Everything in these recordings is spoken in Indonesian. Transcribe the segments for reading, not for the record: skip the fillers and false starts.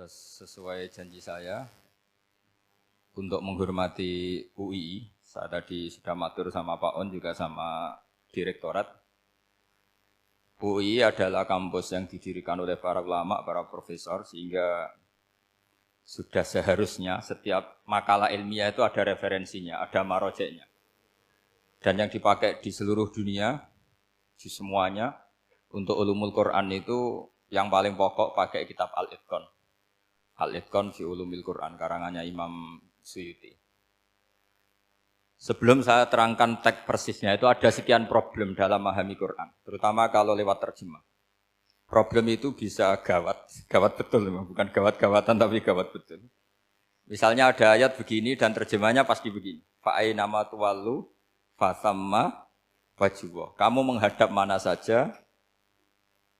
Terus sesuai janji saya untuk menghormati UII, saya tadi sudah matur sama Pak On juga sama Direktorat. UII adalah kampus yang didirikan oleh para ulama, para profesor, sehingga sudah seharusnya setiap makalah ilmiah itu ada referensinya, ada marojeknya. Dan yang dipakai di seluruh dunia, di semuanya, untuk ulumul Quran itu yang paling pokok pakai kitab Al-Itqan. Al-Itqan fi ulumil Quran, karangannya Imam Suyuti. Sebelum saya terangkan teks persisnya, itu ada sekian problem dalam memahami Quran, terutama kalau lewat terjemah. Problem itu bisa gawat betul, bukan gawat-gawatan tapi gawat betul. Misalnya ada ayat begini dan terjemahnya pasti begini. Fa'ainama tuwallu fasamma wajhullah. Kamu menghadap mana saja,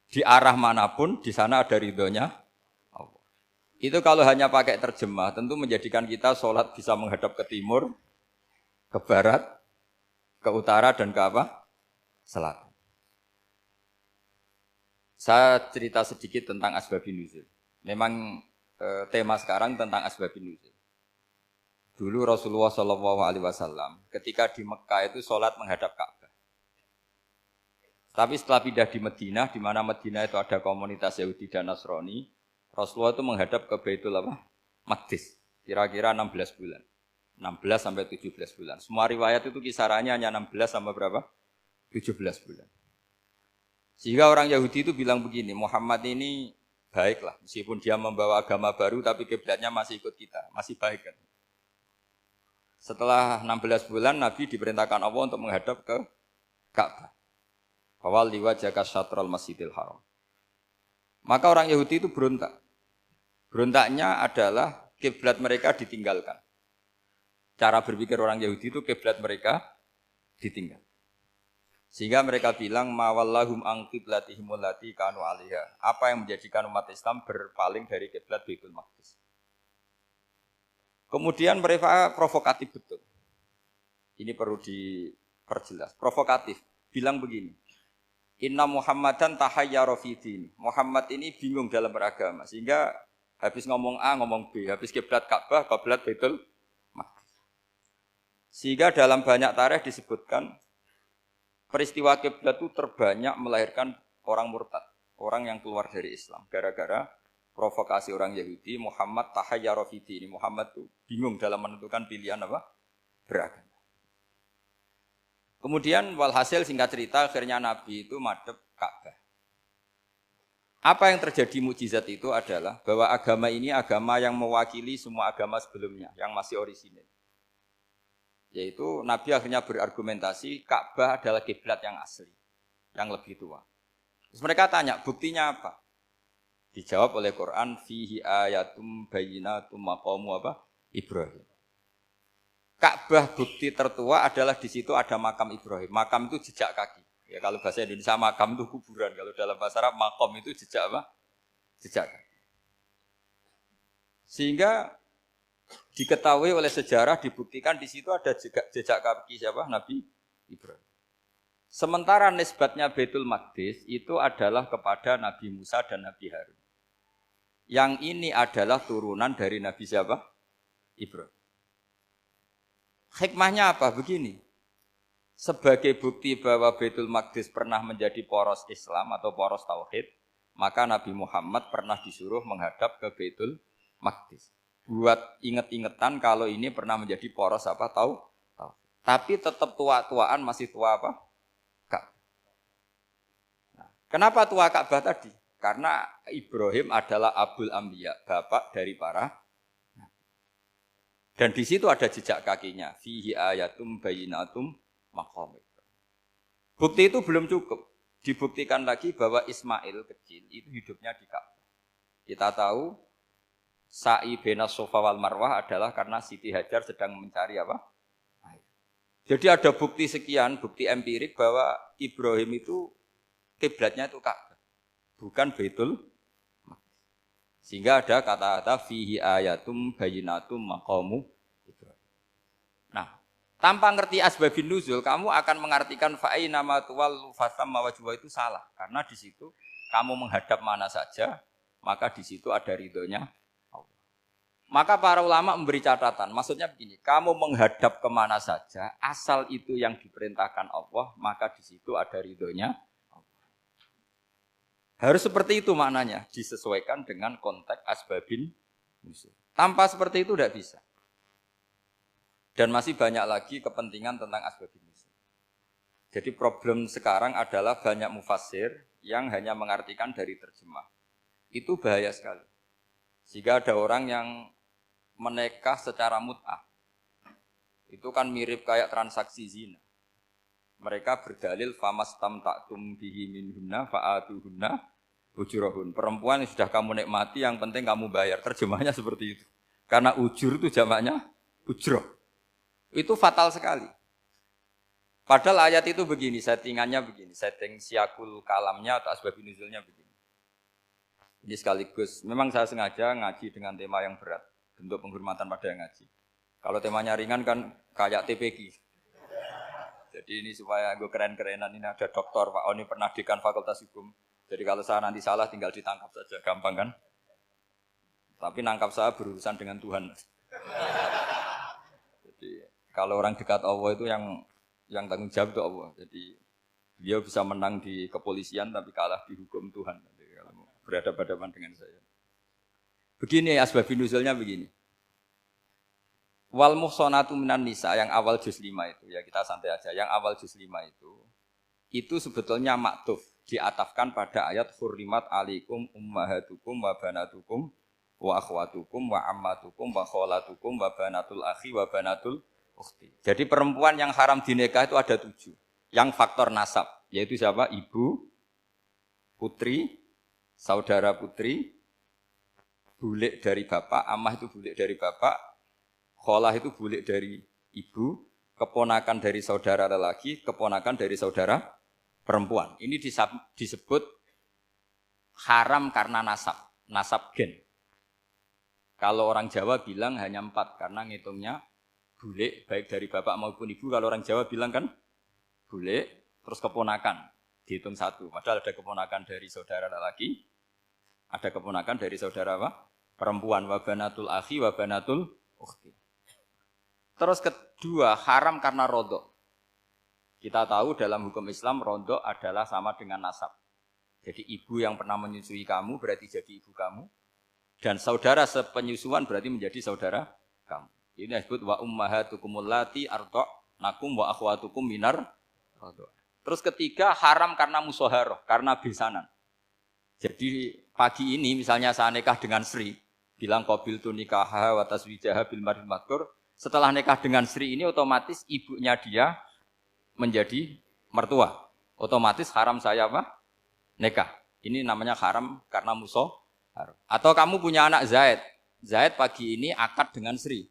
di arah manapun, di sana ada ridhonya Allah. Itu kalau hanya pakai terjemah, tentu menjadikan kita sholat bisa menghadap ke timur, ke barat, ke utara, dan ke apa? Selatan. Saya cerita sedikit tentang asbabun nuzul. Memang tema sekarang tentang asbabun nuzul. Dulu Rasulullah SAW ketika di Mekah itu sholat menghadap Ka'bah. Tapi setelah pindah di Madinah, di mana Madinah itu ada komunitas Yahudi dan Nasrani, Rasulullah itu menghadap ke Baitul Maqdis, kira-kira 16 bulan. 16 sampai 17 bulan. Semua riwayat itu kisarannya hanya 16 sampai berapa? 17 bulan. Sehingga orang Yahudi itu bilang begini, Muhammad ini baiklah, meskipun dia membawa agama baru, tapi kiblatnya masih ikut kita, masih baik kan. Setelah 16 bulan, Nabi diperintahkan Allah untuk menghadap ke Ka'bah. Awal liwajaka syatrul masjidil haram. Maka orang Yahudi itu berontak. Berontaknya adalah kiblat mereka ditinggalkan. Cara berpikir orang Yahudi itu kiblat mereka ditinggal. Sehingga mereka bilang mawallahum an qiblatihim allati kanu 'alaiha. Apa yang menjadikan umat Islam berpaling dari kiblat Baitul Maqdis. Kemudian mereka provokatif betul. Ini perlu diperjelas. Provokatif. Bilang begini. Inna Muhammadan tahayyara fi din. Muhammad ini bingung dalam beragama. Sehingga habis ngomong A, ngomong B. Habis kiblat Ka'bah, kiblat Baitul Maqdis. Sehingga dalam banyak tarikh disebutkan peristiwa kiblat itu terbanyak melahirkan orang murtad, orang yang keluar dari Islam. Gara-gara provokasi orang Yahudi, Muhammad tahayyara fi din. Muhammad itu bingung dalam menentukan pilihan apa? Beragama. Kemudian walhasil singkat cerita akhirnya Nabi itu madhep Ka'bah. Apa yang terjadi mukjizat itu adalah bahwa agama ini agama yang mewakili semua agama sebelumnya yang masih orisinil. Yaitu Nabi akhirnya berargumentasi Ka'bah adalah kiblat yang asli, yang lebih tua. Terus mereka tanya, buktinya apa? Dijawab oleh Quran, fihi ayatum bayyinatum maqamu apa? Ibrahim. Ka'bah bukti tertua adalah di situ ada makam Ibrahim. Makam itu jejak kaki. Ya kalau bahasa Indonesia makam itu kuburan. Kalau dalam bahasa Arab makom itu jejak apa? Jejak kaki. Sehingga diketahui oleh sejarah dibuktikan di situ ada jejak kaki siapa? Nabi Ibrahim. Sementara nisbatnya Baitul Maqdis itu adalah kepada Nabi Musa dan Nabi Harun. Yang ini adalah turunan dari Nabi siapa? Ibrahim. Hikmahnya apa? Begini, sebagai bukti bahwa Baitul Maqdis pernah menjadi poros Islam atau poros Tauhid, maka Nabi Muhammad pernah disuruh menghadap ke Baitul Maqdis. Buat inget-ingetan kalau ini pernah menjadi poros apa? Tauhid. Tapi tetap tua-tuaan masih tua apa? Ka'bah. Nah, kenapa tua Ka'bah tadi? Karena Ibrahim adalah Abul Anbiya, bapak dari para. Dan di situ ada jejak kakinya. Fihi ayatum bayyinatum maqam. Bukti itu belum cukup. Dibuktikan lagi bahwa Ismail kecil itu hidupnya di Ka'bah. Kita tahu sa'i bainas Safa wal Marwah adalah karena Siti Hajar sedang mencari apa? Air. Jadi ada bukti sekian, bukti empirik bahwa Ibrahim itu kiblatnya itu Ka'bah, bukan Baitul. Sehingga ada kata-kata fihi ayatum bayyinatum maqamu Ibrahim. Nah, tanpa ngerti asbabun nuzul, kamu akan mengartikan fa'ina ma tuwallu fasamma wajhuhu itu salah. Karena di situ kamu menghadap mana saja, maka di situ ada ridhonya Maka para ulama memberi catatan, maksudnya begini, kamu menghadap kemana saja, asal itu yang diperintahkan Allah, maka di situ ada ridhonya. Harus seperti itu maknanya, disesuaikan dengan konteks asbabin nuzul. Tanpa seperti itu tidak bisa. Dan masih banyak lagi kepentingan tentang asbabin nuzul. Jadi problem sekarang adalah banyak mufassir yang hanya mengartikan dari terjemah. Itu bahaya sekali. Jika ada orang yang menikah secara mut'ah, itu kan mirip kayak transaksi zina. Mereka berdalil famastamta'tum bihi minhunna fa'atuhunna ujurahun. Perempuan yang sudah kamu nikmati, yang penting kamu bayar. Terjemahnya seperti itu. Karena ujur itu jamaknya ujroh. Itu fatal sekali. Padahal ayat itu begini, settingannya begini, setting siakul kalamnya atau asbabun nuzulnya begini. Ini sekaligus, memang saya sengaja ngaji dengan tema yang berat. Bentuk penghormatan pada yang ngaji. Kalau temanya ringan kan kayak TPG. Jadi ini supaya gue keren-kerenan, ini ada doktor Pak Oni pernah dekan Fakultas Hukum. Jadi kalau saya nanti salah tinggal ditangkap saja, gampang kan? Tapi nangkap saya berurusan dengan Tuhan. Jadi kalau orang dekat Allah itu yang tanggung jawab itu Allah. Jadi dia bisa menang di kepolisian tapi kalah di hukum Tuhan. Jadi kalau berhadapan-hadapan dengan saya. Begini asbabun nuzulnya begini. Wal muhsanatu minan nisa yang awal juz 5 itu ya kita santai aja. Yang awal juz 5 itu sebetulnya maktuf diatafkan pada ayat hurrimat alaikum ummahatukum wa banatukum wa akhwatukum wa ammatukum wa kholatukum wa banatul akhi wa banatul ukhti. Jadi perempuan yang haram dinikah itu ada 7. Yang faktor nasab yaitu siapa? Ibu, putri, saudara putri, bulik dari bapak, amah itu bulik dari bapak, kholah itu bulik dari ibu, keponakan dari saudara lelaki, keponakan dari saudara perempuan. Ini disebut haram karena nasab gen. Kalau orang Jawa bilang hanya 4 karena ngitungnya bulik baik dari bapak maupun ibu. Kalau orang Jawa bilang kan bulik terus keponakan dihitung 1. Padahal ada keponakan dari saudara lelaki, ada keponakan dari saudara apa? Perempuan, wabanatul akhi, wabanatul ukhti. Terus kedua, haram karena rodok. Kita tahu dalam hukum Islam, rodok adalah sama dengan nasab. Jadi ibu yang pernah menyusui kamu berarti jadi ibu kamu. Dan saudara sepenyusuan berarti menjadi saudara kamu. Ini disebut wa ummahatukumul lati arda'nakum wa akhwatukum minar rodok. Terus ketiga, haram karena musoharoh, karena besanan. Jadi pagi ini misalnya saya nikah dengan Sri, bilang qabil tu nikaha wa taswijaha bil marhum madkur. Setelah nikah dengan Sri ini otomatis ibunya dia menjadi mertua. Otomatis haram saya apa? Nikah. Ini namanya haram karena musoharoh. Atau kamu punya anak Zaid. Zaid pagi ini akad dengan Sri.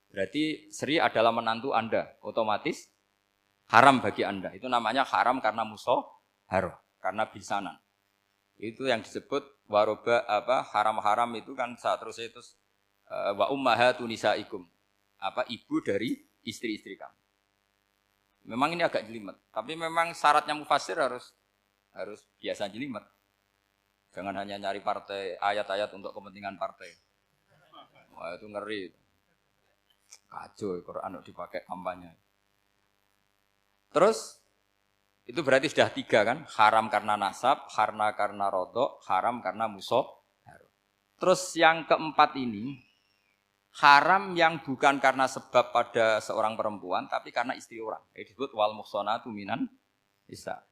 Berarti Sri adalah menantu Anda. Otomatis haram bagi Anda. Itu namanya haram karena musoharoh, karena bisanan. Itu yang disebut waroba apa haram-haram itu kan saat terus itu wa ummahatu nisaikum. Apa ibu dari istri-istri kamu. Memang ini agak jelimet, tapi memang syaratnya mufassir harus biasa jelimet. Jangan hanya nyari partai ayat-ayat untuk kepentingan partai. Wah itu ngeri. Kacau Quran dipakai kampanye. Terus itu berarti sudah 3 kan? Haram karena nasab, haram karena rodok, haram karena musoharoh. Terus yang keempat ini, haram yang bukan karena sebab pada seorang perempuan, tapi karena istri orang. Ini disebut wal muhsanatu minan nisa.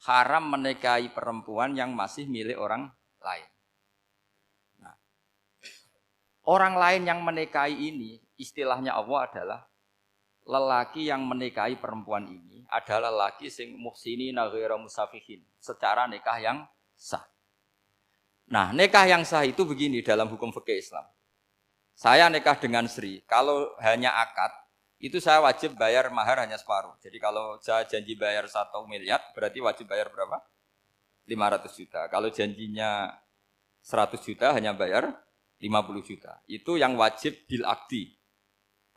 Haram menikahi perempuan yang masih milik orang lain. Nah, orang lain yang menikahi ini, istilahnya Allah adalah lelaki yang menikahi perempuan ini adalah lelaki sing muhsinina ghairu musafihin, secara nikah yang sah. Nah, nikah yang sah itu begini dalam hukum fikih Islam. Saya nikah dengan Sri, kalau hanya akad, itu saya wajib bayar mahar hanya separuh. Jadi kalau saya janji bayar 1 miliar, berarti wajib bayar berapa? 500 juta. Kalau janjinya 100 juta, hanya bayar 50 juta. Itu yang wajib bil akdi.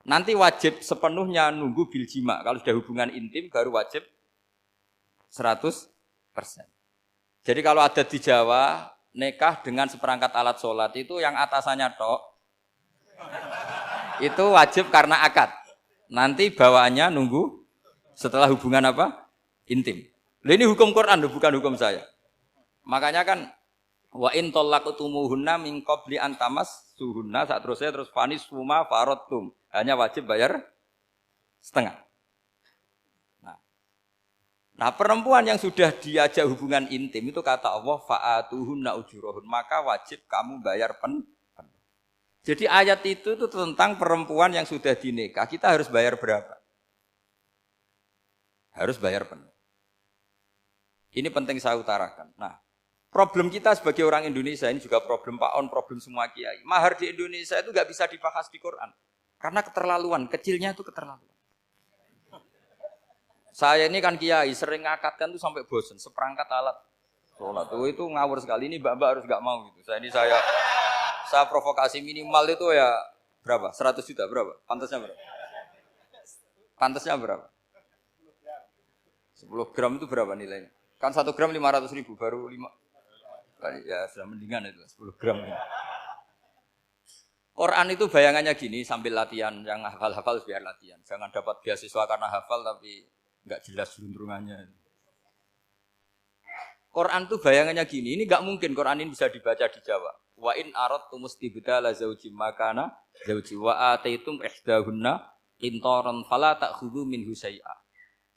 Nanti wajib sepenuhnya nunggu bil jima. Kalau sudah hubungan intim, baru wajib 100%. Jadi kalau ada di Jawa, nikah dengan seperangkat alat sholat, itu yang atasannya tok, Itu wajib karena akad. Nanti bawaannya nunggu setelah hubungan apa? Intim. Loh ini hukum Quran, bukan hukum saya. Makanya kan wa in talaqtumuhunna min qabli an tamassuhunna saat terus fanis suma faradtum. Hanya wajib bayar setengah. Nah, perempuan yang sudah diajak hubungan intim itu kata Allah fa'atuhunna ujurahun, maka wajib kamu bayar penuh. Jadi ayat itu tentang perempuan yang sudah dinikah, kita harus bayar berapa? Harus bayar penuh. Ini penting saya utarakan. Nah, problem kita sebagai orang Indonesia, ini juga problem Pak On, problem semua kiai. Mahar di Indonesia itu nggak bisa dibahas di Quran. Karena keterlaluan, kecilnya itu keterlaluan. Saya ini kan kiai, sering ngakatkan tuh sampai bosen, seperangkat alat sholat. Itu ngawur sekali, ini mbak-mbak harus nggak mau gitu. Saya provokasi minimal itu ya berapa? 100 juta berapa? Pantasnya berapa? Pantasnya berapa? 10 gram itu berapa nilainya? Kan 1 gram 500 ribu, baru 5. Ya sudah mendingan itu, 10 gram. Quran itu bayangannya gini, sambil latihan, yang hafal-hafal biar latihan. Jangan dapat beasiswa karena hafal tapi nggak jelas juntrungannya. Quran tuh bayangannya gini, ini nggak mungkin Quran ini bisa dibaca di Jawa. Wa in aradtum istibdala zawjin makana zawji wa ataitum ihdahunna qintaran fala ta'khudhu minhu syai'a.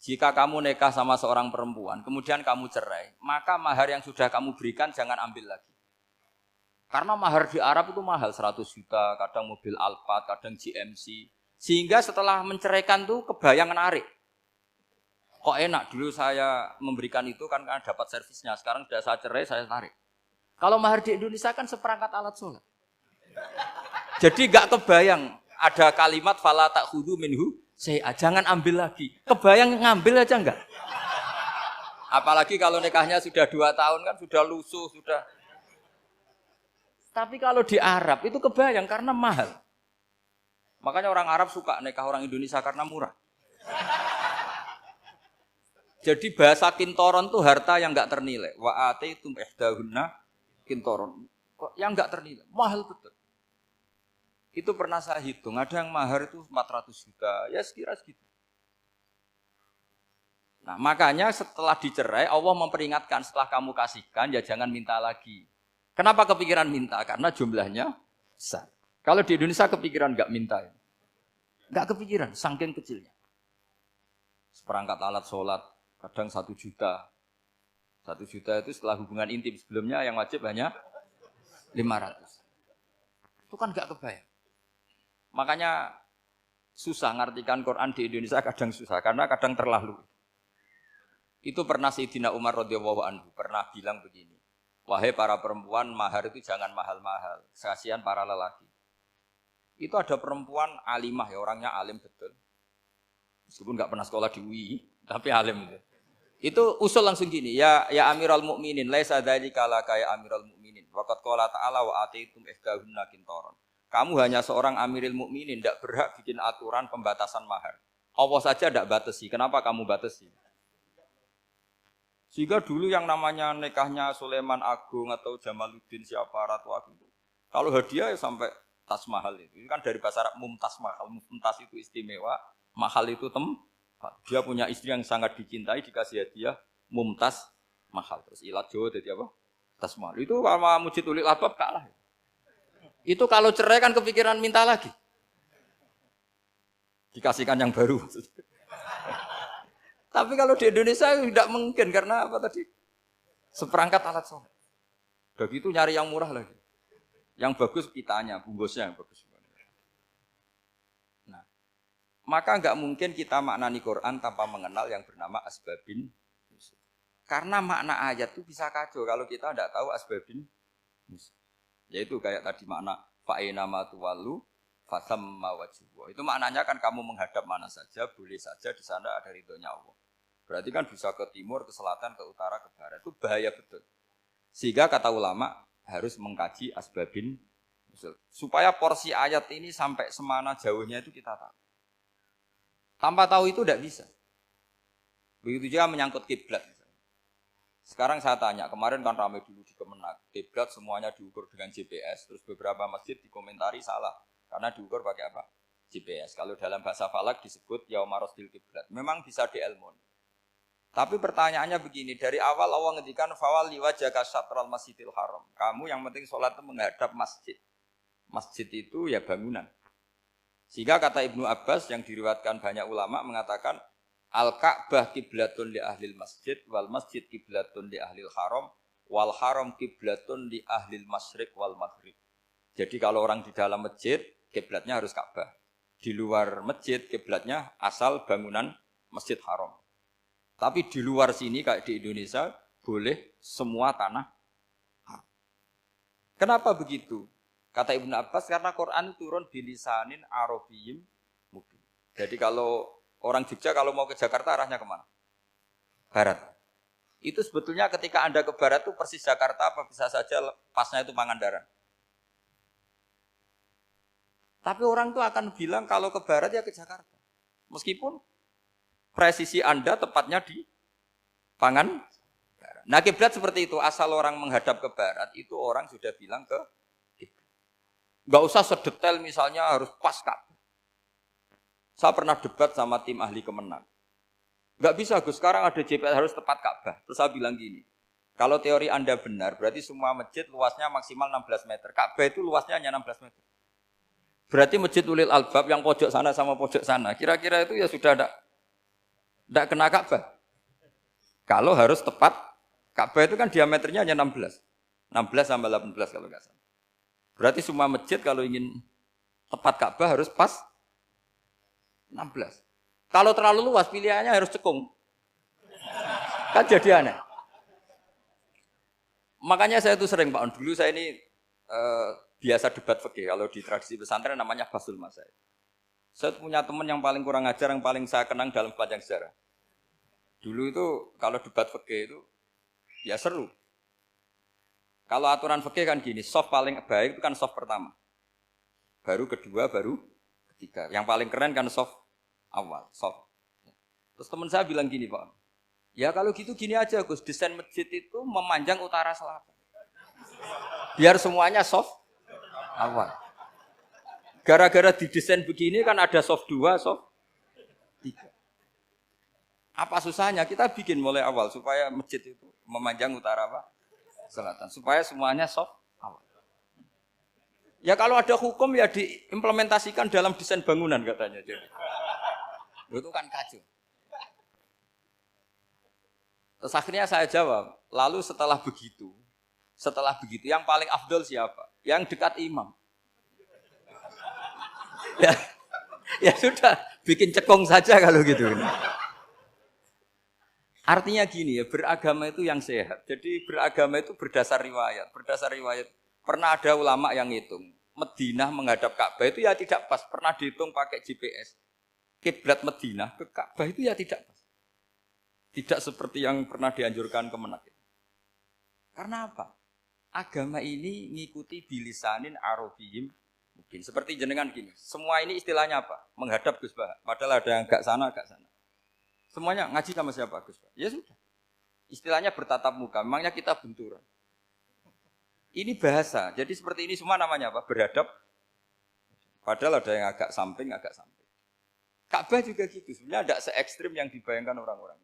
Jika kamu nikah sama seorang perempuan, kemudian kamu cerai, maka mahar yang sudah kamu berikan jangan ambil lagi. Karena mahar di Arab itu mahal, 100 juta, kadang mobil Alphard, kadang GMC. Sehingga setelah menceraikan tuh kebayang menarik. Kok enak, dulu saya memberikan itu kan dapat servisnya, sekarang sudah saya cerai, saya tarik. Kalau mahar di Indonesia kan seperangkat alat sholat. Jadi gak kebayang ada kalimat fala ta'khudhu minhu syai'a, jangan ambil lagi. Kebayang ngambil aja enggak? Apalagi kalau nikahnya sudah 2 tahun kan sudah lusuh, sudah. Tapi kalau di Arab itu kebayang karena mahal. Makanya orang Arab suka nikah orang Indonesia karena murah. Jadi bahasa kintoron itu harta yang enggak ternilai. Wa ataitum ihdahunna kintoron. Yang enggak ternilai, mahal betul. Itu pernah saya hitung, ada yang mahar itu 400 juta, ya sekira segitu. Nah, makanya setelah dicerai Allah memperingatkan setelah kamu kasihkan ya jangan minta lagi. Kenapa kepikiran minta? Karena jumlahnya besar. Kalau di Indonesia kepikiran enggak minta. Enggak kepikiran, saking kecilnya. Seperangkat alat sholat kadang 1 juta. 1 juta itu setelah hubungan intim, sebelumnya yang wajib hanya 500. Itu kan enggak kebayang. Makanya susah ngartikan Quran di Indonesia, kadang susah karena kadang terlalu. Itu pernah Sayyidina Umar radhiyallahu anhu pernah bilang begini. Wahai para perempuan, mahar itu jangan mahal-mahal. Kasihan para lelaki. Itu ada perempuan alimah ya, orangnya alim betul. Meskipun enggak pernah sekolah di UI, tapi alim itu. Itu usul langsung gini, ya Amirul Mukminin, laisa dzalika laka ya Amirul Mukminin. Waqad qala ta'ala wa ataitum ihdahunna qintaran. Kamu hanya seorang Amirul Mukminin, tidak berhak bikin aturan pembatasan mahar. Allah saja tidak batasi, kenapa kamu batasi? Sehingga dulu yang namanya nikahnya Sulaiman Agung atau Jamaluddin siapa Ratu Agung itu, kalau hadiah ya sampai tas mahal itu. Ini kan dari bahasa Arab mumtaz mahal. Mumtaz itu istimewa, mahal itu dia punya istri yang sangat dicintai, dikasih hadiah mumtaz mahal. Terus ilat Jawa jadi apa? Tas mahal. Itu sama Mujid Ulil Albab kalah. Itu kalau cerai kan kepikiran minta lagi. Dikasihkan yang baru. Tapi kalau di Indonesia tidak mungkin karena apa tadi? Seperangkat alat sholat. Begitu nyari yang murah lagi. Yang bagus kitanya, bungkusnya yang bagus. Nah, maka nggak mungkin kita maknani Quran tanpa mengenal yang bernama asbabin. Karena makna ayat itu bisa kacau kalau kita tidak tahu asbabin. Yaitu kayak tadi makna fa'ina ma tuwallu fasamma wajhu. Itu maknanya kan kamu menghadap mana saja, boleh saja di sana ada ridhonya Allah. Berarti kan bisa ke timur, ke selatan, ke utara, ke barat. Itu bahaya betul. Sehingga kata ulama harus mengkaji asbabin nuzul. Supaya porsi ayat ini sampai semana jauhnya itu kita tahu. Tanpa tahu itu tidak bisa. Begitu juga menyangkut kiblat. Sekarang saya tanya, kemarin kan ramai dulu di Kemenak. Kiblat semuanya diukur dengan GPS. Terus beberapa masjid dikomentari salah. Karena diukur pakai apa? GPS. Kalau dalam bahasa falak disebut yauma rasdil kiblat. Memang bisa diilmoni. Tapi pertanyaannya begini, dari awal Allah ngendikan fawalli wajhaka syatral masjidil haram. Kamu yang penting sholat itu menghadap masjid. Masjid itu ya bangunan. Sehingga kata Ibnu Abbas yang diriwayatkan banyak ulama mengatakan al-Ka'bah kiblatun li ahlil masjid wal masjid kiblatun li ahlil haram wal haram kiblatun li ahlil masyriq wal maghrib. Jadi kalau orang di dalam masjid kiblatnya harus Ka'bah. Di luar masjid kiblatnya asal bangunan Masjid Haram. Tapi di luar sini kayak di Indonesia boleh semua tanah. Kenapa begitu? Kata Ibnu Abbas karena Quran turun bilisanin arabiyyin mubin. Jadi kalau orang Jogja kalau mau ke Jakarta arahnya kemana? Barat. Itu sebetulnya ketika Anda ke barat itu persis Jakarta apa bisa saja pasnya itu Pangandaran. Tapi orang itu akan bilang kalau ke barat ya ke Jakarta. Meskipun presisi Anda tepatnya di Pangandaran. Nah kiblat seperti itu, asal orang menghadap ke barat, itu orang sudah bilang ke kiblat. Enggak usah sedetail misalnya harus pas Ka'bah. Saya pernah debat sama tim ahli Kemenang. Enggak bisa Gus, sekarang ada GPS harus tepat Ka'bah. Terus saya bilang gini, kalau teori Anda benar, berarti semua masjid luasnya maksimal 16 meter. Ka'bah itu luasnya hanya 16 meter. Berarti masjid Ulil Albab yang pojok sana sama pojok sana, kira-kira itu ya sudah tidak kena Ka'bah. Kalau harus tepat, Ka'bah itu kan diameternya hanya 16. 16 sampai 18 kalau nggak salah. Berarti semua masjid kalau ingin tepat Ka'bah harus pas 16. Kalau terlalu luas pilihannya harus cekung. Kan jadi aneh. Makanya saya itu sering Pak On, dulu saya ini biasa debat fikih. Kalau di tradisi pesantren namanya Basul Masail. Saya punya teman yang paling kurang ajar, yang paling saya kenang dalam sepanjang sejarah. Dulu itu kalau debat fikih itu ya seru. Kalau aturan fikih kan gini, soft paling baik itu kan soft pertama. Baru kedua, baru ketiga. Yang paling keren kan soft awal, soft. Terus teman saya bilang gini Pak, ya kalau gitu gini aja Gus, desain masjid itu memanjang utara selatan. Biar semuanya soft awal. Gara-gara didesain begini kan ada soft 2, soft 3. Apa susahnya? Kita bikin mulai awal supaya masjid itu memanjang utara apa? Selatan. Supaya semuanya soft awal. Ya kalau ada hukum ya diimplementasikan dalam desain bangunan katanya. Jadi. Itu kan kacau. Terus akhirnya saya jawab, lalu setelah begitu yang paling afdol siapa? Yang dekat imam. Ya sudah, bikin cekong saja kalau gitu. Artinya gini ya, beragama itu yang sehat. Jadi beragama itu berdasar riwayat. Berdasar riwayat, pernah ada ulama yang ngitung. Madinah menghadap Ka'bah itu ya tidak pas. Pernah dihitung pakai GPS. Kiblat Madinah ke Ka'bah itu ya tidak pas. Tidak seperti yang pernah dianjurkan Kemenak. Karena apa? Agama ini ngikuti bilisanin arabiyyin mungkin. Seperti jenengan gini. Semua ini istilahnya apa? Menghadap Gus Bah. Padahal ada yang agak sana, agak sana. Semuanya ngaji sama siapa Gus Bah? Ya sudah. Istilahnya bertatap muka. Memangnya kita benturan. Ini bahasa. Jadi seperti ini semua namanya apa? Berhadap. Padahal ada yang agak samping, agak samping. Ka'bah juga gitu. Sebenarnya tidak se-ekstrim yang dibayangkan orang-orang.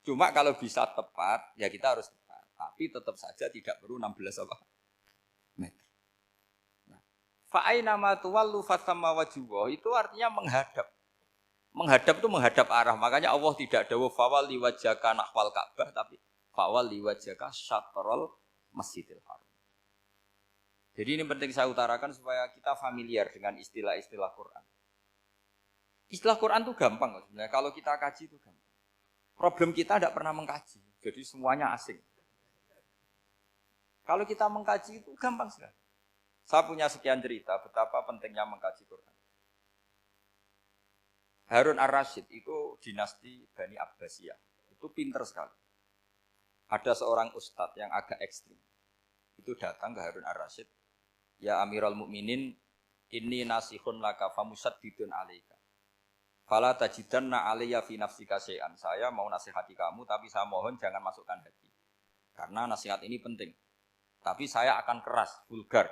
Cuma kalau bisa tepat, ya kita harus tepat. Tapi tetap saja tidak perlu 16 apa? Meter. Nah, fa'aina ma tuwallu fathamma wajhuhu itu artinya menghadap. Menghadap itu menghadap arah. Makanya Allah tidak dawuh fawalli wajhaka nahwal Ka'bah tapi fawalli wajhaka syatrul Masjidil Haram. Jadi ini penting saya utarakan supaya kita familiar dengan istilah-istilah Quran. Istilah Quran itu gampang sebenarnya. Kalau kita kaji itu gampang. Problem kita tidak pernah mengkaji. Jadi semuanya asing. Kalau kita mengkaji itu gampang sekali. Saya punya sekian cerita betapa pentingnya mengkaji Quran. Harun ar-Rasyid itu dinasti Bani Abbasiyah. Itu pinter sekali. Ada seorang ustadz yang agak ekstrim. Itu datang ke Harun ar-Rasyid. Ya Amirul Mukminin, inni nasihun laka famusaddidun alaika. Fala tajidanna alayya fi nafsika syai'an. Saya mau nasihati kamu tapi saya mohon jangan masukkan hati. Karena nasihat ini penting. Tapi saya akan keras, vulgar.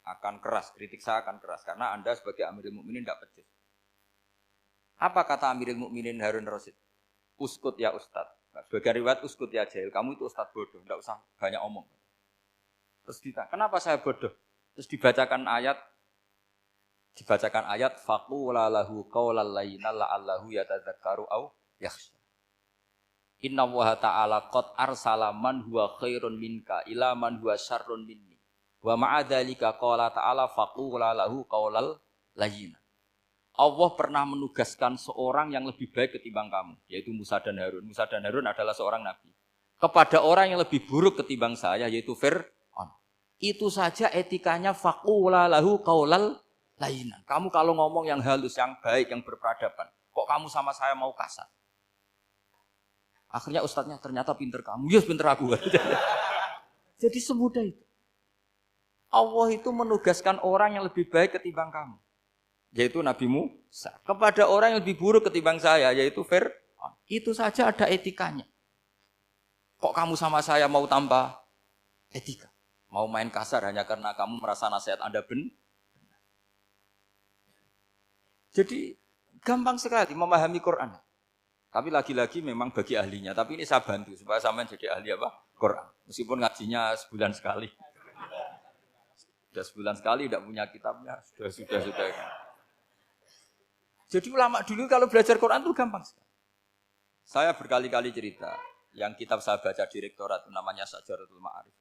akan keras, kritik saya akan keras karena Anda sebagai Amirul Mukminin tidak pecus. Apa kata Amirul Mukminin Harun Rasid? Uskut ya Ustadz. Nah, sebagai riwayat uskut ya jahil, kamu itu Ustadz bodoh, tidak usah banyak omong. Terus ditanya, kenapa saya bodoh? Terus dibacakan ayat faqula lahu qaulal layyina la'allahu yatadzakkaru aw yakhsha. Inna Allaha ta'ala qad arsala man huwa khairun minka ila man huwa syarrun minni. Wa ma'a dzalika qala ta'ala faqula lahu qaulal layyina. Allah pernah menugaskan seorang yang lebih baik ketimbang kamu, yaitu Musa dan Harun. Musa dan Harun adalah seorang nabi. Kepada orang yang lebih buruk ketimbang saya, yaitu Fir'aun. Itu saja etikanya faqula lahu qaulal layyina. Kamu kalau ngomong yang halus, yang baik, yang berperadaban, kok kamu sama saya mau kasar? Akhirnya ustadznya ternyata pinter kamu. Yes, pinter aku. Jadi semudah itu. Allah itu menugaskan orang yang lebih baik ketimbang kamu. Yaitu Nabi Musa. Kepada orang yang lebih buruk ketimbang saya, yaitu Fir'aun. Itu saja ada etikanya. Kok kamu sama saya mau tambah etika? Mau main kasar hanya karena kamu merasa nasihat Anda benar? Jadi gampang sekali memahami Quran. Tapi lagi-lagi memang bagi ahlinya. Tapi ini saya bantu supaya sampean jadi ahli apa? Quran. Meskipun ngajinya sebulan sekali. Sudah sebulan sekali tidak punya kitabnya. Sudah. Jadi ulama dulu kalau belajar Quran itu gampang sekali. Saya berkali-kali cerita. Yang kitab saya baca di rektorat itu namanya Syajaratul Ma'arif.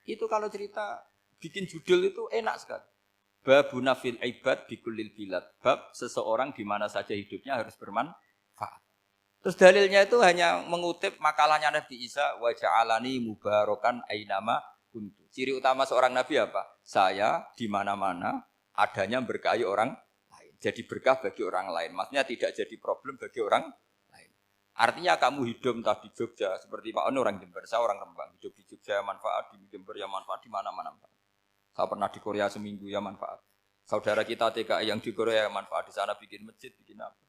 Itu kalau cerita bikin judul itu enak sekali. Babuna fil ibad bikullil bilad. Bab seseorang di mana saja hidupnya harus bermanfaat. Terus dalilnya itu hanya mengutip makalahnya Nabi Isa wa ja'alani mubarakan ainama kuntu. Ciri utama seorang nabi apa? Saya di mana-mana adanya berkahi orang lain. Jadi berkah bagi orang lain. Maksudnya tidak jadi problem bagi orang lain. Artinya kamu hidup entah di Jogja seperti Pak Ono orang Jember, saya orang Rembang. Hidup di Jogja manfaat, di Jember ya manfaat, di mana-mana manfaat. Saya pernah di Korea seminggu ya manfaat. Saudara kita TKI yang di Korea ya manfaat, di sana bikin masjid, bikin apa.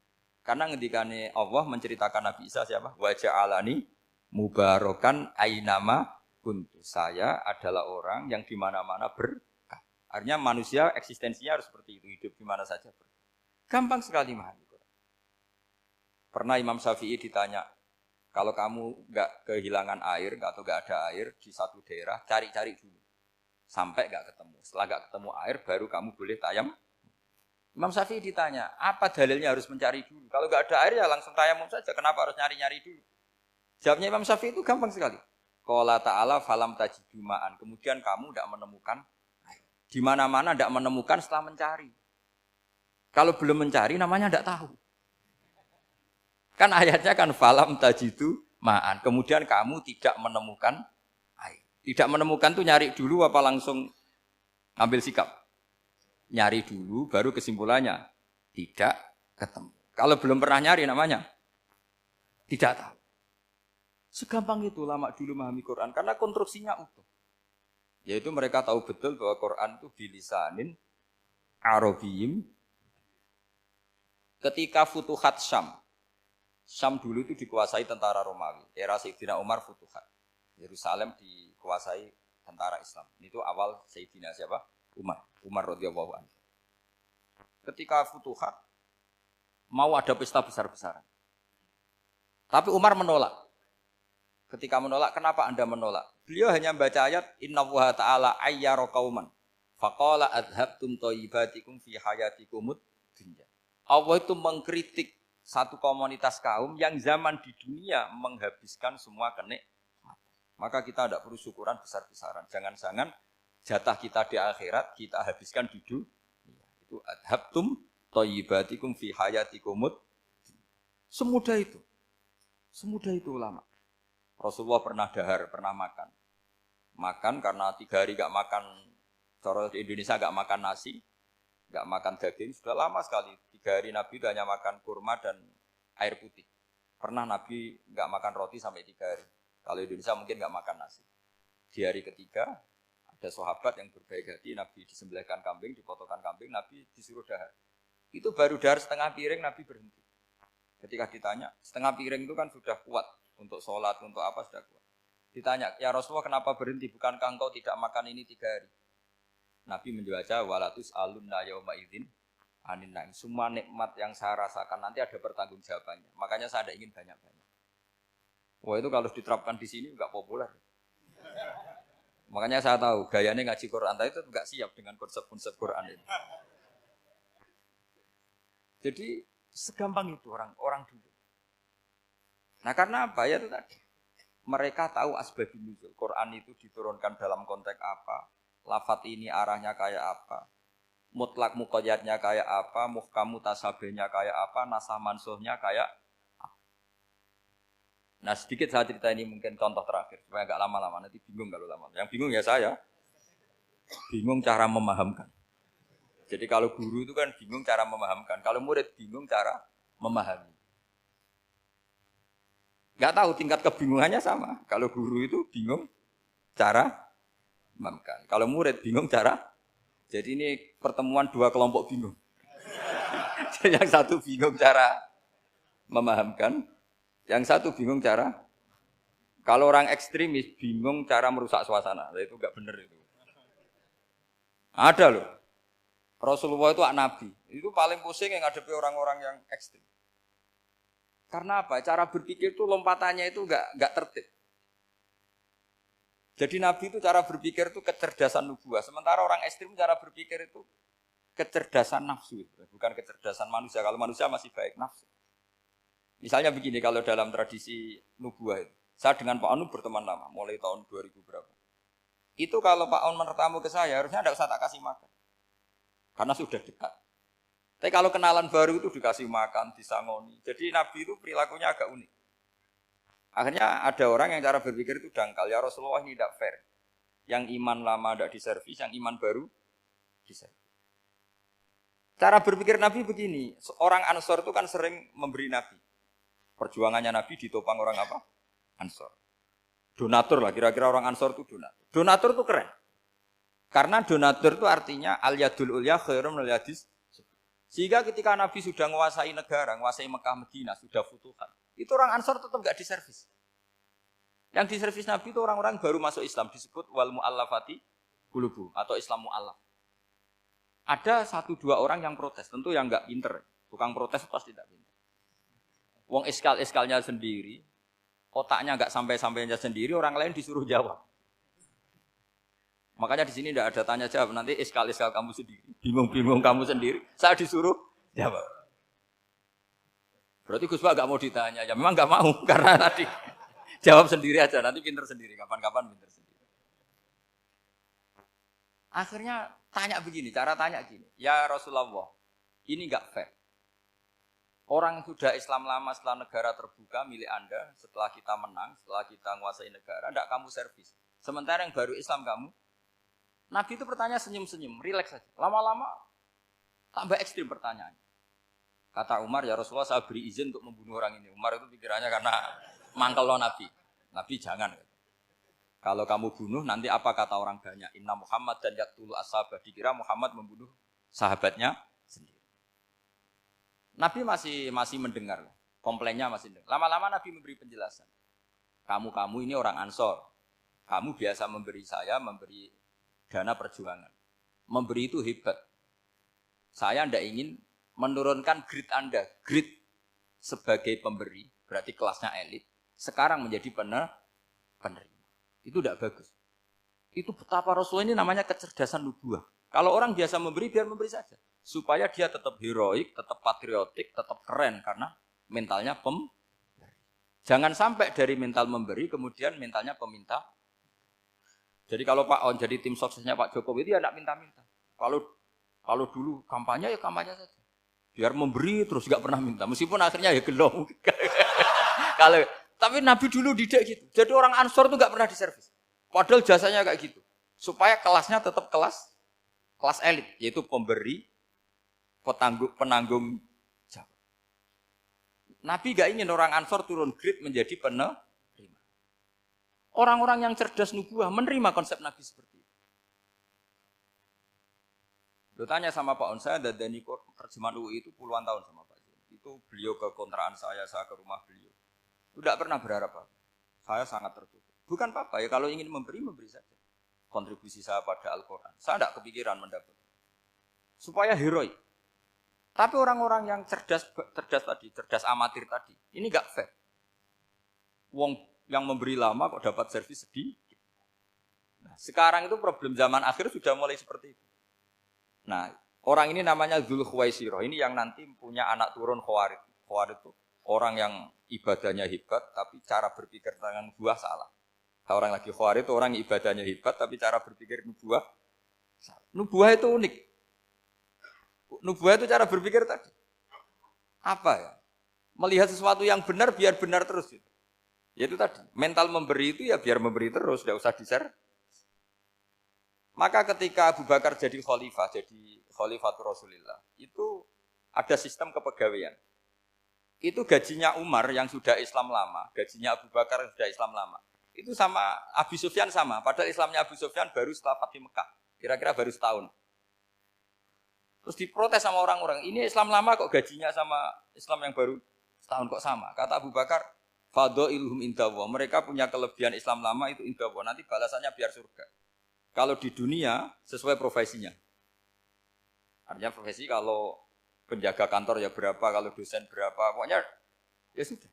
Karena ngendikane Allah menceritakan Nabi Isa siapa? Wa ja'alani mubarakan ainama kuntu. Saya adalah orang yang di mana-mana berkah. Artinya manusia eksistensinya harus seperti itu, hidup di mana saja berkah. Gampang sekali memahami. Pernah Imam Syafi'i ditanya, kalau kamu enggak kehilangan air atau enggak ada air di satu daerah, cari-cari dulu. Sampai enggak ketemu. Setelah enggak ketemu air, baru kamu boleh tayamum. Imam Syafi'i ditanya, apa dalilnya harus mencari dulu? Kalau enggak ada air ya langsung tayamum saja, kenapa harus nyari-nyari dulu? Jawabnya Imam Syafi'i itu gampang sekali. Qala ta'ala falam tajidu ma'an. Kemudian kamu tidak menemukan air. Di mana-mana tidak menemukan setelah mencari. Kalau belum mencari namanya tidak tahu. Kan ayatnya kan falam tajidu ma'an. Kemudian kamu tidak menemukan air. Tidak menemukan tuh nyari dulu apa langsung ambil sikap? Nyari dulu, baru kesimpulannya tidak ketemu. Kalau belum pernah nyari namanya tidak tahu. Segampang itu ulama dulu memahami Quran karena konstruksinya utuh. Yaitu mereka tahu betul bahwa Quran itu bilisanin Arabiyim. Ketika Futuhat Syam dulu itu dikuasai tentara Romawi. Era Sayyidina Umar Futuhat. Yerusalem dikuasai tentara Islam. Itu awal Sayyidina siapa? Umar radhiyallahu anhu. Ketika Futuhat mau ada pesta besar-besaran. Tapi Umar menolak. Ketika menolak, kenapa Anda menolak? Beliau hanya membaca ayat Innallaha ta'ala ayyara qauman faqala adhabtum thayyibatikum fi hayatikumud dunya. Allah itu mengkritik satu komunitas kaum yang zaman di dunia menghabiskan semua kenikmatan. Maka kita tidak perlu syukuran besar-besaran. Jangan-jangan jatah kita di akhirat kita habiskan di dunia. Itu adhabtum thayyibatikum fi hayatikumud. Semudah itu. Semudah itu ulama. Rasulullah pernah dahar, pernah makan. Makan karena 3 hari enggak makan, cara di Indonesia enggak makan nasi, enggak makan daging, sudah lama sekali. 3 hari Nabi itu hanya makan kurma dan air putih. Pernah Nabi enggak makan roti sampai 3 hari. Kalau Indonesia mungkin enggak makan nasi. Di hari ketiga, ada sahabat yang berbaik hati, Nabi disembelihkan kambing, dipotongkan kambing, Nabi disuruh dahar. Itu baru dahar setengah piring, Nabi berhenti. Ketika ditanya, setengah piring itu kan sudah kuat untuk sholat, untuk apa sudah kuat. Ditanya, ya Rasulullah kenapa berhenti? Bukankah engkau tidak makan ini 3 hari? Nabi menjawab walatus alunna yauma idzin anin naim. Semua nikmat yang saya rasakan nanti ada pertanggungjawabannya. Makanya saya tidak ingin banyak-banyak. Wah itu kalau diterapkan di sini enggak populer. Makanya saya tahu gayanya ngaji Quran itu enggak siap dengan konsep-konsep Quran ini. Jadi segampang itu orang dulu. Nah karena apa ya itu tadi. Mereka tahu asbabun nuzul. Quran itu diturunkan dalam konteks apa? Lafat ini arahnya kayak apa? Mutlak muqayyadnya kayak apa? Muhkam mutasabihnya kayak apa? Nasah mansuhnya kayak apa? Nah sedikit saya cerita ini mungkin contoh terakhir supaya agak lama-lama nanti bingung kalau lama. Yang bingung ya saya. Bingung cara memahamkan. Jadi kalau guru itu kan bingung cara memahamkan. Kalau murid bingung cara memahami. Enggak tahu tingkat kebingungannya sama. Kalau guru itu bingung cara memahamkan. Kalau murid bingung cara. Jadi ini pertemuan dua kelompok bingung. Yang satu bingung cara memahamkan, yang satu bingung cara. Kalau orang ekstremis bingung cara merusak suasana, itu enggak benar itu. Ada loh. Rasulullah itu nabi. Itu paling pusing yang ngadepi orang-orang yang ekstrim. Karena apa? Cara berpikir itu lompatannya itu enggak tertib. Jadi Nabi itu cara berpikir itu kecerdasan nubuah. Sementara orang ekstrim cara berpikir itu kecerdasan nafsu. Bukan kecerdasan manusia. Kalau manusia masih baik nafsu. Misalnya begini kalau dalam tradisi nubuah itu. Saya dengan Pak Anu berteman lama. Mulai tahun 2000 berapa. Itu kalau Pak Anu bertamu ke saya harusnya tidak usah tak kasih makan. Karena sudah dekat. Tapi kalau kenalan baru itu dikasih makan, disangoni. Jadi Nabi itu perilakunya agak unik. Akhirnya ada orang yang cara berpikir itu dangkal. Ya Rasulullah ini tidak fair. Yang iman lama tidak diservis, yang iman baru diservis. Cara berpikir Nabi begini. Orang Ansor itu kan sering memberi Nabi. Perjuangannya Nabi ditopang orang apa? Ansor. Donatur lah, kira-kira orang Ansor itu donatur. Donatur itu keren. Karena donatur itu artinya al-yadul ulya khairum al-yadis. Sehingga ketika Nabi sudah menguasai negara, menguasai Mekah Madinah, sudah futuhat. Itu orang Ansor tetap enggak diservis. Yang diservis Nabi itu orang-orang baru masuk Islam, disebut wal mu'allafati qulubuhum atau Islam mu'allaf. Ada 1-2 orang yang protes, tentu yang enggak pinter. Tukang protes pasti tidak pinter. Wong iskal-iskalnya sendiri, otaknya enggak sampai-sampainya sendiri, orang lain disuruh jawab. Makanya di sini tidak ada tanya jawab, nanti iskal-iskal kamu sendiri, bingung-bingung kamu sendiri, saya disuruh jawab. Berarti Gus Pak enggak mau ditanya, ya memang enggak mau karena tadi jawab sendiri aja, nanti pinter sendiri, kapan-kapan pinter sendiri. Akhirnya tanya begini, cara tanya gini, ya Rasulullah, ini enggak fair. Orang sudah Islam lama setelah negara terbuka milik Anda, setelah kita menang, setelah kita menguasai negara, enggak kamu servis. Sementara yang baru Islam kamu, Nabi itu bertanya senyum-senyum, rileks saja. Lama-lama tambah ekstrim pertanyaannya. Kata Umar, ya Rasulullah saya beri izin untuk membunuh orang ini. Umar itu pikirannya karena mangkel lo Nabi. Nabi jangan. Kalau kamu bunuh nanti apa kata orang banyak? Inna Muhammad dan yaqtulu ashabah. Dikira Muhammad membunuh sahabatnya sendiri. Nabi masih mendengar. Komplainnya masih mendengar. Lama-lama Nabi memberi penjelasan. Kamu ini orang Ansor. Kamu biasa memberi saya, memberi dana perjuangan. Memberi itu hebat. Saya tidak ingin menurunkan grade Anda. Grade sebagai pemberi, berarti kelasnya elit. Sekarang menjadi penerima. Itu tidak bagus. Itu betapa Rasulullah ini namanya kecerdasan nubuah. Kalau orang biasa memberi, biar memberi saja. Supaya dia tetap heroik, tetap patriotik, tetap keren. Karena mentalnya pemberi. Jangan sampai dari mental memberi, kemudian mentalnya peminta. Jadi kalau Pak On jadi tim suksesnya Pak Jokowi itu ya tidak minta-minta. Kalau dulu kampanye ya kampanye saja. Biar memberi terus nggak pernah minta. Meskipun akhirnya ya gelong. Tapi Nabi dulu tidak gitu. Jadi orang Ansor itu nggak pernah diservis. Padahal jasanya kayak gitu. Supaya kelasnya tetap kelas elit, yaitu pemberi, penanggung jawab. Nabi nggak ingin orang Ansor turun grade menjadi penerima. Orang-orang yang cerdas nubuah menerima konsep Nabi seperti itu. Lo tanya sama Pak On, saya dadani terjemahan UI itu puluhan tahun sama Pak Jen. Itu beliau ke kontrakan saya ke rumah beliau. Tidak pernah berharap apa. Saya sangat tertutup. Bukan apa-apa ya, kalau ingin memberi saja. kontribusi saya pada Al-Quran. Saya tidak kepikiran mendapat. Supaya heroik. Tapi orang-orang yang cerdas tadi, cerdas amatir tadi, ini nggak fair. Wong yang memberi lama kok dapat servis sedikit. Nah, sekarang itu problem zaman akhir sudah mulai seperti itu. Nah, orang ini namanya Dzul Khuwaisirah. Ini yang nanti punya anak turun Khawarid. Khawarid itu orang yang ibadahnya hebat, tapi cara berpikir tentang buah salah. Orang lagi Khawarid itu orang yang ibadahnya hebat, tapi cara berpikir nubuah salah. Nubuah itu unik. Nubuah itu cara berpikir tadi. Apa ya? Melihat sesuatu yang benar biar benar terus. Yaitu tadi, mental memberi itu ya biar memberi terus, tidak usah di-share. Maka ketika Abu Bakar jadi khalifatul Rasulullah, itu ada sistem kepegawaian. Itu gajinya Umar yang sudah Islam lama, gajinya Abu Bakar yang sudah Islam lama. Itu sama Abu Sufyan sama, padahal Islamnya Abu Sufyan baru setelah Fathu Mekah, kira-kira baru setahun. Terus diprotes sama orang-orang, ini Islam lama kok gajinya sama Islam yang baru setahun kok sama. Kata Abu Bakar, fadhailuhum indallah, mereka punya kelebihan Islam lama itu indallah, nanti balasannya biar surga. Kalau di dunia sesuai profesinya. Artinya profesi kalau penjaga kantor ya berapa, kalau dosen berapa, pokoknya ya sudah.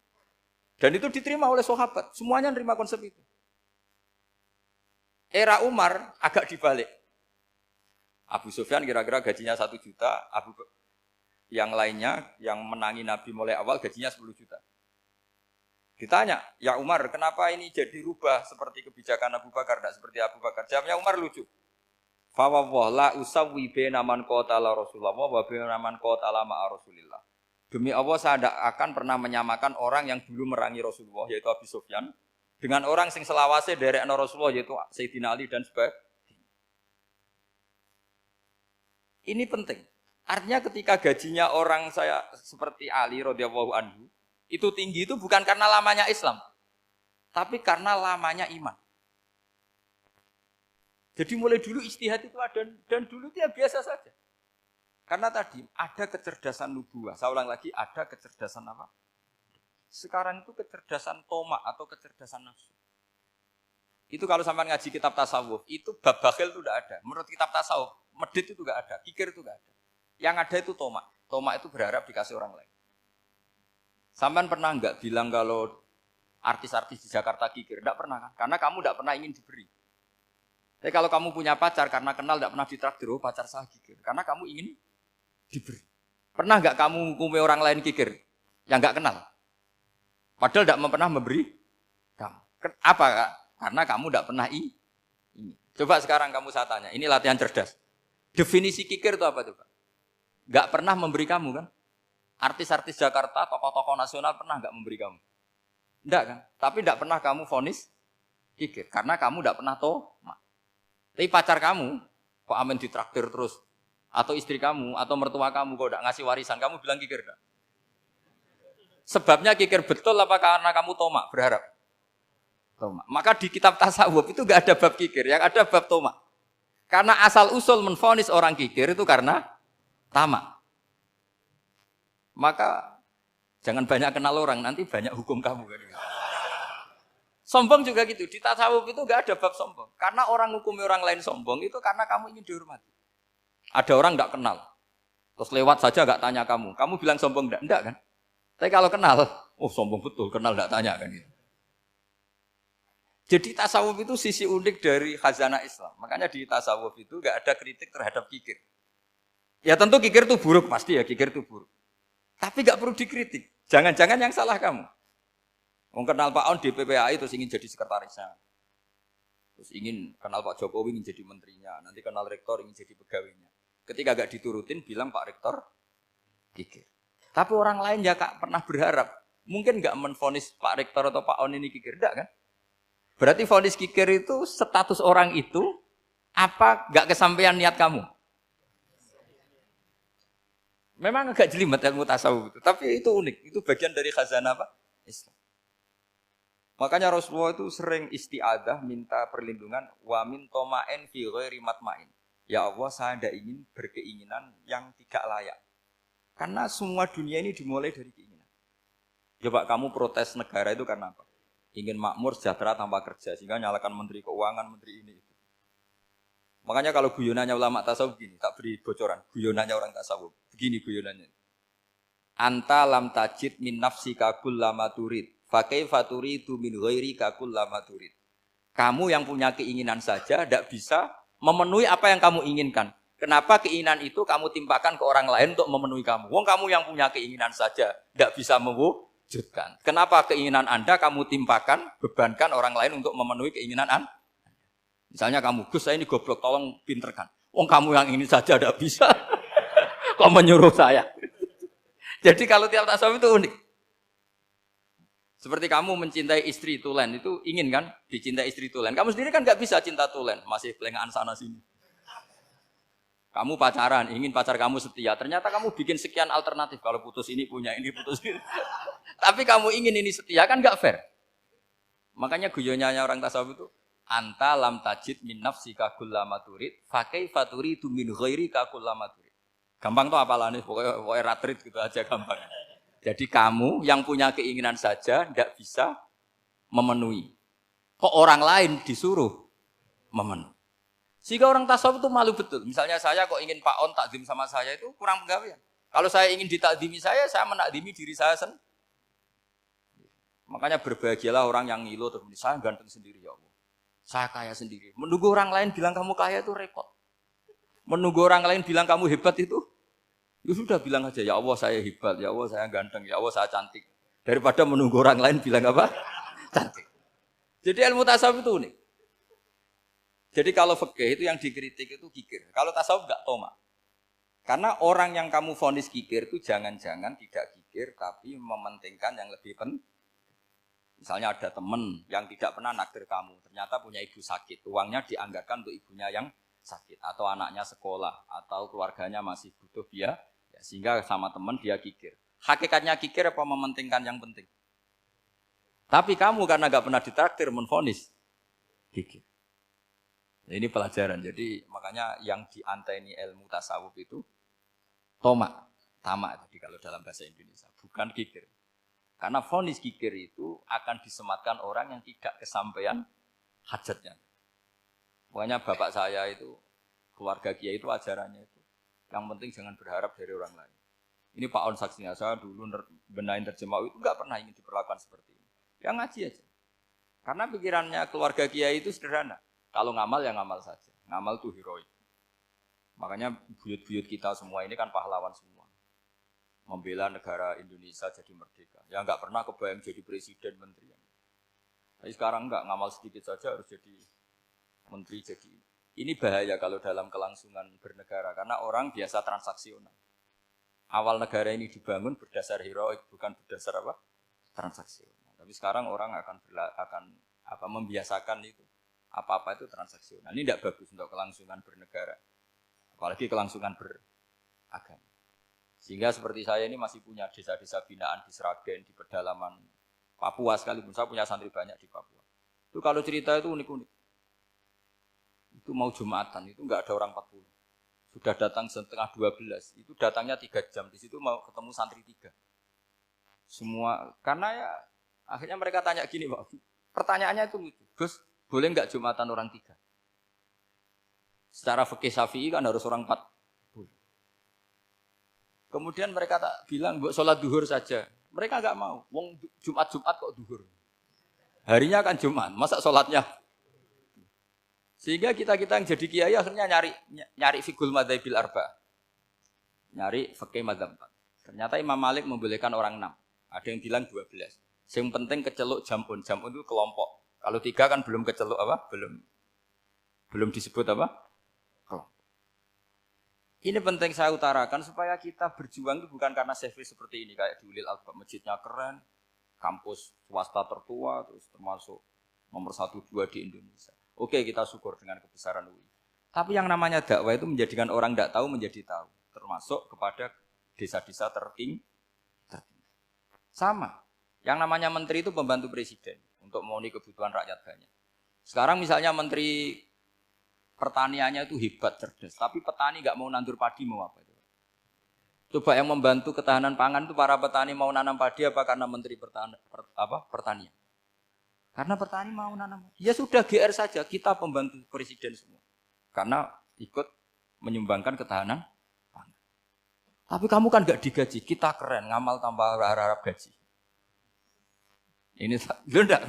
Dan itu diterima oleh sahabat, semuanya nerima konsep itu. Era Umar agak dibalik. Abu Sufyan kira-kira gajinya 1 juta, yang lainnya yang menangi Nabi mulai awal gajinya 10 juta. Ditanya, ya Umar, kenapa ini jadi rubah seperti kebijakan Abu Bakar, tidak seperti Abu Bakar? Jawabnya Umar lucu. Fawwah la usawwi baina man qatala Rasulullah wa baina man qatala ma'a Rasulillah. Demi Allah saya tidak akan pernah menyamakan orang yang dulu merangi Rasulullah yaitu Abu Sufyan dengan orang sing selawase dari Rasulullah yaitu Sayyidina Ali dan sebagainya. Ini penting. Artinya ketika gajinya orang saya seperti Ali radhiyallahu anhu itu tinggi itu bukan karena lamanya Islam, tapi karena lamanya iman. Jadi mulai dulu ijtihad itu ada dan dulu dia biasa saja. Karena tadi ada kecerdasan nubuah. Saya ulang lagi, ada kecerdasan apa? Sekarang itu kecerdasan tomak atau kecerdasan nafsu. Itu kalau sampai ngaji kitab tasawuf, itu bab bakhil itu tidak ada. Menurut kitab tasawuf, medit itu tidak ada, kikir itu tidak ada. Yang ada itu tomak. Tomak itu berharap dikasih orang lain. Sampean pernah enggak bilang kalau artis-artis di Jakarta kikir? Enggak pernah kan? Karena kamu enggak pernah ingin diberi. Tapi kalau kamu punya pacar karena kenal enggak pernah ditraktir, oh pacar saya kikir. Karena kamu ingin diberi. Pernah enggak kamu hukumi orang lain kikir yang enggak kenal? Padahal enggak pernah memberi kamu. Apa Kak? Karena kamu enggak pernah ini. Coba sekarang kamu saya tanya, ini latihan cerdas. Definisi kikir itu apa tuh Pak? Enggak pernah memberi kamu kan? Artis-artis Jakarta, tokoh-tokoh nasional pernah enggak memberi kamu? Enggak kan? Tapi enggak pernah kamu vonis kikir. Karena kamu enggak pernah tomak. Tapi pacar kamu, kok amin ditraktir terus. Atau istri kamu, atau mertua kamu, kok enggak ngasih warisan, kamu bilang kikir enggak? Sebabnya kikir betul apa karena kamu tomak, berharap? Tomak. Maka di kitab tasawuf itu enggak ada bab kikir, yang ada bab tomak. Karena asal usul menvonis orang kikir itu karena tamak. Maka jangan banyak kenal orang, nanti banyak hukum kamu. Sombong juga gitu, di tasawuf itu enggak ada bab sombong. Karena orang hukumi orang lain sombong itu karena kamu ingin dihormati. Ada orang enggak kenal, terus lewat saja enggak tanya kamu. Kamu bilang sombong enggak? Enggak kan? Tapi kalau kenal, oh sombong betul, kenal enggak tanya kan gitu. Jadi tasawuf itu sisi unik dari khazanah Islam. Makanya di tasawuf itu enggak ada kritik terhadap kikir. Ya tentu kikir itu buruk, pasti ya kikir itu buruk. Tapi enggak perlu dikritik. Jangan-jangan yang salah kamu. Wong kenal Pak On di PPAI terus ingin jadi sekretarisnya. Terus ingin kenal Pak Jokowi ingin jadi menterinya. Nanti kenal rektor ingin jadi pegawainya. Ketika enggak diturutin bilang Pak Rektor kikir. Tapi orang lain ya Kak pernah berharap. Mungkin enggak menvonis Pak Rektor atau Pak On ini kikir. Enggak kan? Berarti vonis kikir itu status orang itu apa enggak kesampaian niat kamu? Memang agak jelimet ilmu tasawuf itu, tapi itu unik. Itu bagian dari khazanah apa? Islam. Makanya Rasulullah itu sering isti'adah minta perlindungan wa min toma'in fi ghairi matma'in. Ya Allah, saya tidak ingin berkeinginan yang tidak layak. Karena semua dunia ini dimulai dari keinginan. Coba kamu protes negara itu karena apa? Ingin makmur sejahtera tanpa kerja sehingga nyalakan menteri keuangan, menteri ini itu. Makanya kalau guyonannya ulama tasawuf begini, tak beri bocoran. Guyonannya orang tasawuf. Begini guyonannya. Anta lam tajid min nafsika kullama turid. Fa kaifa turidu min ghairika kullama turid. Kamu yang punya keinginan saja tidak bisa memenuhi apa yang kamu inginkan. Kenapa keinginan itu kamu timpakan ke orang lain untuk memenuhi kamu? Wong kamu yang punya keinginan saja tidak bisa mewujudkan. Kenapa keinginan Anda kamu timpakan, bebankan orang lain untuk memenuhi keinginan Anda? Misalnya kamu, Gus saya ini goblok, tolong pinterkan. Wong kamu yang ini saja tidak bisa. Kok menyuruh saya? Jadi kalau tiap tasawuf itu unik. Seperti kamu mencintai istri tulen, itu ingin kan dicintai istri tulen. Kamu sendiri kan nggak bisa cinta tulen, masih pelengahan sana sini. Kamu pacaran, ingin pacar kamu setia. Ternyata kamu bikin sekian alternatif. Kalau putus ini punya ini, putus ini. Tapi kamu ingin ini setia kan nggak fair. Makanya guyonnya orang tasawuf itu anta lam tajid min nafsika kullama turid fa kaifa turidu min ghairika kullama turid. Gampang tuh apalane pokoknya ratrit gitu aja gampang. Jadi kamu yang punya keinginan saja tidak bisa memenuhi. Kok orang lain disuruh memenuhi. Sehingga orang tasawuf itu malu betul. Misalnya saya kok ingin Pak On takdim sama saya itu kurang penggawean. Kalau saya ingin ditakdimi saya menakdimi diri saya sendiri. Makanya berbahagialah orang yang ngilu terus saya ganteng sendiri ya Allah. Saya kaya sendiri. Menunggu orang lain bilang kamu kaya itu repot. Menunggu orang lain bilang kamu hebat itu, ya sudah bilang aja, ya Allah saya hebat, ya Allah saya ganteng, ya Allah saya cantik. Daripada menunggu orang lain bilang apa? Cantik. Jadi ilmu tasawuf itu unik. Jadi kalau fikih itu yang dikritik itu kikir. Kalau tasawuf enggak toma. Karena orang yang kamu vonis kikir itu jangan-jangan tidak kikir, tapi mementingkan yang lebih penting. Misalnya ada teman yang tidak pernah naktir kamu, ternyata punya ibu sakit, uangnya dianggarkan untuk ibunya yang sakit, atau anaknya sekolah, atau keluarganya masih butuh biaya, ya, sehingga sama teman dia kikir. Hakikatnya kikir apa mementingkan yang penting? Tapi kamu karena gak pernah ditraktir menvonis kikir. Nah, ini pelajaran, jadi makanya yang dianteni ilmu tasawuf itu toma, tamak tadi kalau dalam bahasa Indonesia, bukan kikir. Karena vonis kikir itu akan disematkan orang yang tidak kesampaian hajatnya. Pokoknya bapak saya itu, keluarga kiai itu ajarannya itu. Yang penting jangan berharap dari orang lain. Ini Pak On saksinya, saya dulu benahin terjemah itu nggak pernah ingin diperlakukan seperti ini. Ya ngaji aja. Karena pikirannya keluarga kiai itu sederhana. Kalau ngamal ya ngamal saja. Ngamal itu heroik. Makanya buyut-buyut kita semua ini kan pahlawan semua. Membela negara Indonesia jadi merdeka. Ya nggak pernah kebayang jadi presiden, menteri. Tapi sekarang nggak, ngamal sedikit saja harus jadi menteri. Jadi ini bahaya kalau dalam kelangsungan bernegara karena orang biasa transaksional. Awal negara ini dibangun berdasar heroik, bukan berdasar apa? Transaksional. Tapi sekarang orang akan membiasakan itu. Apa-apa itu transaksional. Ini tidak bagus untuk kelangsungan bernegara. Apalagi kelangsungan beragama. Sehingga seperti saya ini masih punya desa-desa binaan di Sragen, di pedalaman Papua sekalipun. Saya punya santri banyak di Papua. Itu kalau cerita itu unik-unik. Itu mau Jumatan, itu enggak ada orang 40. Sudah datang setengah 12. Itu datangnya 3 jam. Di situ mau ketemu santri 3. Semua, karena ya akhirnya mereka tanya gini, Pak. Pertanyaannya itu lucu. Gus, boleh enggak Jumatan orang 3? Secara fikih Syafi'i kan harus orang 4. Kemudian mereka tak bilang, buat sholat duhur saja. Mereka enggak mau. Wong Jumat-Jumat kok duhur. Harinya kan Jumat, masa sholatnya? Sehingga kita yang jadi kiai akhirnya nyari fikul madzhabil arba. Nyari fikih madzhab 4. Ternyata Imam Malik membolehkan orang 6. Ada yang bilang 12. Yang penting keceluk jamun. Jamun itu kelompok. Kalau 3 kan belum keceluk apa? Belum disebut apa? Kelompok. Ini penting saya utarakan supaya kita berjuang itu bukan karena CV seperti ini kayak di Ulil Albab, masjidnya keren, kampus swasta tertua, terus termasuk nomor 1, 2 di Indonesia. Oke, kita syukur dengan kebesaran UI. Tapi yang namanya dakwah itu menjadikan orang tidak tahu menjadi tahu, termasuk kepada desa-desa tertinggi. Sama. Yang namanya menteri itu pembantu presiden untuk memenuhi kebutuhan rakyat banyak. Sekarang misalnya menteri pertaniannya itu hebat, cerdas, tapi petani nggak mau nandur padi mau apa itu? Coba yang membantu ketahanan pangan itu para petani mau nanam padi apa karena menteri pertanian? Karena petani mau nanam. Ya sudah GR saja, kita pembantu presiden semua. karena ikut menyumbangkan ketahanan pangan. Tapi kamu kan nggak digaji, kita keren ngamal tanpa harap gaji. Ini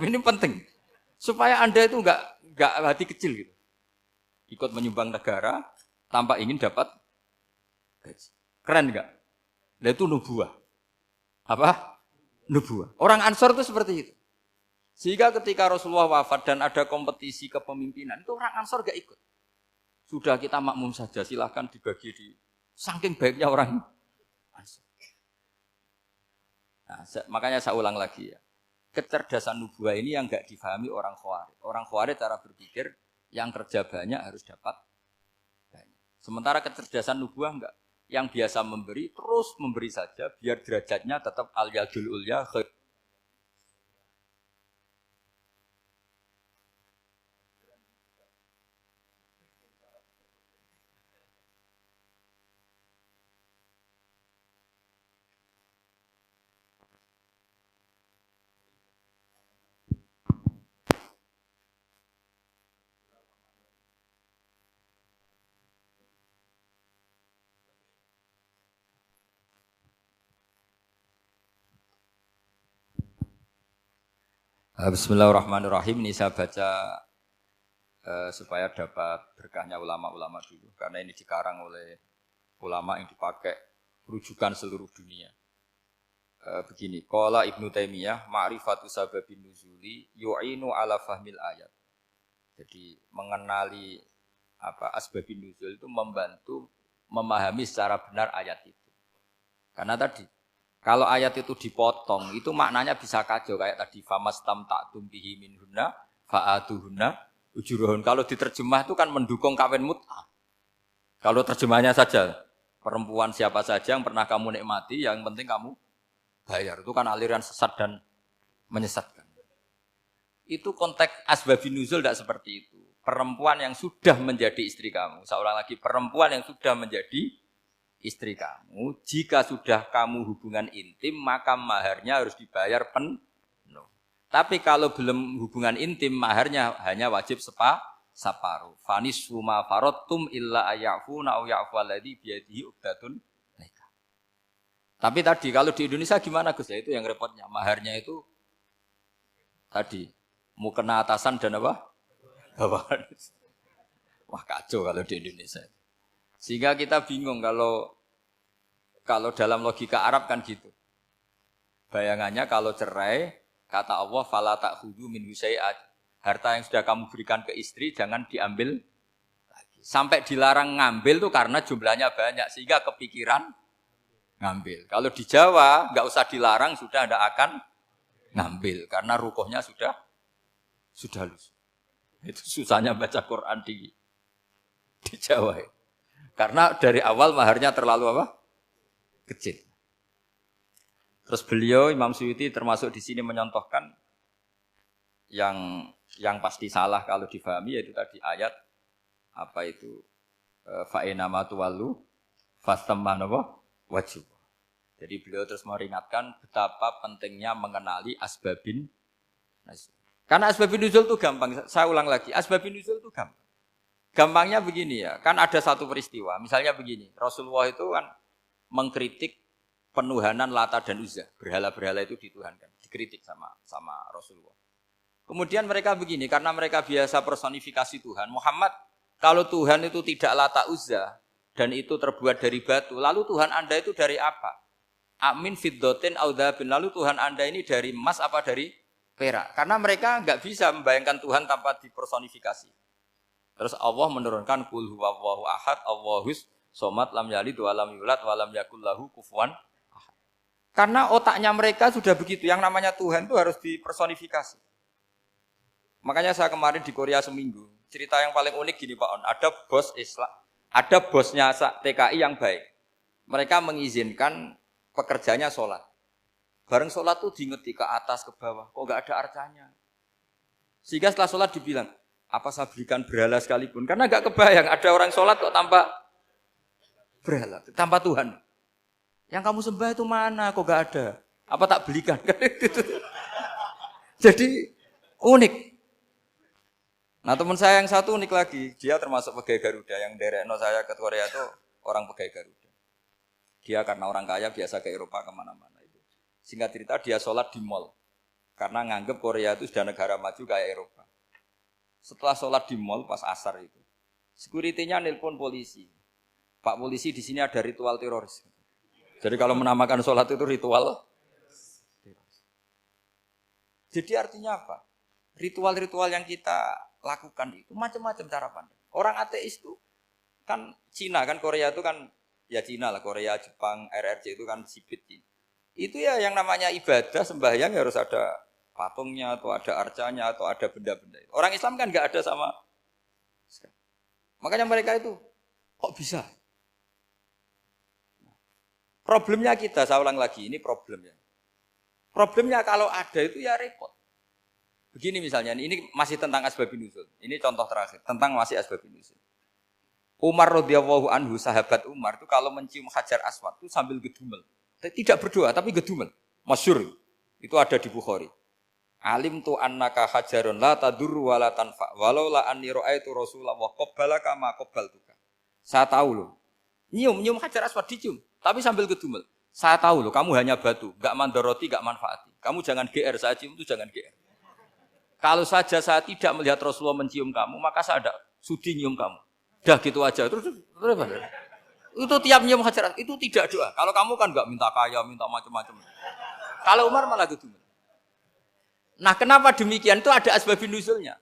ini penting supaya Anda itu nggak hati kecil gitu, ikut menyumbang negara tanpa ingin dapat gaji. Keren nggak? Nah itu nubuah. Apa? Nubuah. Orang Ansor itu seperti itu. Sehingga ketika Rasulullah wafat dan ada kompetisi kepemimpinan, itu orang Ansor gak ikut. Sudah kita makmum saja, silahkan dibagi di saking baiknya orang Ansor. Nah, makanya saya ulang lagi ya. Kecerdasan nubuah ini yang gak difahami orang Khawarij. Orang Khawarij cara berpikir yang kerja banyak harus dapat banyak. Sementara kecerdasan nubuah enggak. Yang biasa memberi terus memberi saja biar derajatnya tetap al-yadul ulya. Bismillahirrahmanirrahim. Ini saya baca supaya dapat berkahnya ulama-ulama dulu. Karena ini dikarang oleh ulama yang dipakai rujukan seluruh dunia. Begini, qala Ibnu Taimiyah, ma'rifatu sababin nuzuli yu'inu ala fahmil ayat. Jadi mengenali asbabin nuzul itu membantu memahami secara benar ayat itu. Karena tadi kalau ayat itu dipotong, itu maknanya bisa kacau kayak tadi famastam ta'tum bihi minhunna fa'atuhunna ujuruhun. Kalau diterjemah itu kan mendukung kawin mut'ah. Kalau terjemahnya saja perempuan siapa saja yang pernah kamu nikmati, yang penting kamu bayar. Itu kan aliran sesat dan menyesatkan. Itu konteks asbabun nuzul tidak seperti itu. Perempuan yang sudah menjadi istri kamu, seorang lagi perempuan yang sudah menjadi istri kamu, jika sudah kamu hubungan intim, maka maharnya harus dibayar penuh. Tapi kalau belum hubungan intim, maharnya hanya wajib separuh. Fanis suma farotum illa ayafuna au yafu alladhi biyadihi uqdatun nikah. Tapi tadi kalau di Indonesia gimana Gus? Ya itu yang repotnya. Maharnya itu tadi mukena atasan dan apa? Bawahan. Wah kacau kalau di Indonesia. Sehingga kita bingung kalau dalam logika Arab kan gitu. Bayangannya kalau cerai, kata Allah fala ta'khudhu min syai'at. Harta yang sudah kamu berikan ke istri jangan diambil lagi. Sampai dilarang ngambil tuh karena jumlahnya banyak sehingga kepikiran ngambil. Kalau di Jawa enggak usah dilarang sudah tidak akan ngambil karena rukuhnya sudah lusuh. Itu susahnya baca Quran di Jawa. Karena dari awal maharnya terlalu apa? Kecil. Terus beliau Imam Suyuti termasuk di sini menyontohkan yang pasti salah kalau difahami yaitu tadi ayat apa itu fa inama tuwallu fastamma wajib. Jadi beliau terus meringatkan betapa pentingnya mengenali asbabin nuzul. Karena asbabin nuzul itu gampang. Saya ulang lagi, asbabin nuzul itu gampang. Gampangnya begini ya, kan ada satu peristiwa. Misalnya begini, Rasulullah itu kan mengkritik penuhanan Lata dan Uzza. Berhala-berhala itu dituhankan, dikritik sama Rasulullah. Kemudian mereka begini, karena mereka biasa personifikasi Tuhan. Muhammad, kalau Tuhan itu tidak Lata Uzza dan itu terbuat dari batu, lalu Tuhan Anda itu dari apa? Amin fiddotin audhabin, lalu Tuhan Anda ini dari emas apa dari perak? Karena mereka nggak bisa membayangkan Tuhan tanpa dipersonifikasi. Terus Allah menurunkan qul huwallahu ahad, Allahus somad, lam yalid wa lam yulad wa lam yakul lahu kufuwan ahad. Karena otaknya mereka sudah begitu, yang namanya Tuhan itu harus dipersonifikasi. Makanya saya kemarin di Korea seminggu, cerita yang paling unik gini Pak On, ada bos Islam, ada bosnya TKI yang baik. Mereka mengizinkan pekerjanya sholat. Bareng sholat tuh diingeti ke atas ke bawah, kok enggak ada arcanya. Sehingga setelah sholat dibilang, apa saya berikan berhala sekalipun? Karena enggak kebayang ada orang sholat kok tanpa berhala, tanpa Tuhan. Yang kamu sembah itu mana? Kok enggak ada? Apa tak belikan? Jadi unik. Nah teman saya yang satu unik lagi, dia termasuk pegawai Garuda yang derekno saya ke Korea itu orang pegawai Garuda. Dia karena orang kaya biasa ke Eropa kemana-mana itu. Singkat cerita dia sholat di mall karena nganggep Korea itu sudah negara maju kayak Eropa. Setelah sholat di mall pas asar itu, security-nya nelpon polisi. Pak polisi di sini ada ritual teroris. Jadi kalau menamakan sholat itu ritual. Jadi artinya apa? Ritual-ritual yang kita lakukan itu macam-macam cara pandang. Orang ateis itu kan Cina kan Korea itu kan ya Cina lah, Korea, Jepang, RRC itu kan sipit. Itu ya yang namanya ibadah sembahyang harus ada patungnya atau ada arcanya atau ada benda-benda. Orang Islam kan nggak ada sama. Makanya mereka itu kok bisa? Problemnya kita, saya ulang lagi, ini problemnya. Problemnya kalau ada itu ya repot. Begini misalnya, ini masih tentang asbabun nuzul. Ini contoh terakhir, tentang masih asbabun nuzul. Umar radhiyallahu anhu, sahabat Umar itu kalau mencium Hajar Aswad itu sambil gedumel. Tidak berdoa, tapi gedumel. Masyhur. Itu ada di Bukhari. Alim tu annaka hajarun la tadurru wa la tanfa. Walau la anni ra'aitu Rasulullah qabbalaka ma qabbaltuka. Saya tahu loh. Nyium Hajar Aswad dicium, tapi sambil gedumel. Saya tahu loh, kamu hanya batu, enggak mandoroti, enggak manfaati. Kamu jangan GR, saya cium itu jangan GR. Kalau saja saya tidak melihat Rasulullah mencium kamu, maka saya ada sudi nyium kamu. Dah gitu aja. Terus itu tiap nyium Hajar itu tidak doa. Kalau kamu kan enggak minta kaya, minta macam-macam. Kalau Umar malah gitu. Nah, kenapa demikian? Itu ada asbabun nuzulnya.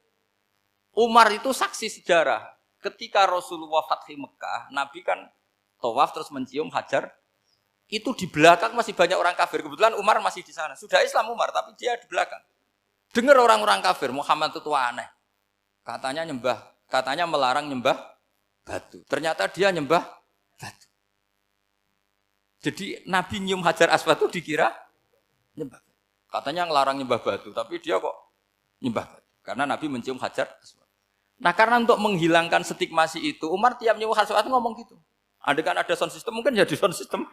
Umar itu saksi sejarah. Ketika Rasulullah Fathi Mekah, Nabi kan tawaf terus mencium Hajar. Itu di belakang masih banyak orang kafir. Kebetulan Umar masih di sana. Sudah Islam Umar, tapi dia di belakang. Dengar orang-orang kafir, Muhammad itu tua aneh. Katanya melarang nyembah batu. Ternyata dia nyembah batu. Jadi Nabi nyium Hajar Aswad itu dikira nyembah. Katanya ngelarang nyembah batu, tapi dia kok nyembah batu. Karena Nabi mencium Hajar Aswad. Nah karena untuk menghilangkan stigmasi itu, Umar tiap nyium Hajar Aswad ngomong gitu. Kan ada sound system, mungkin jadi sound system.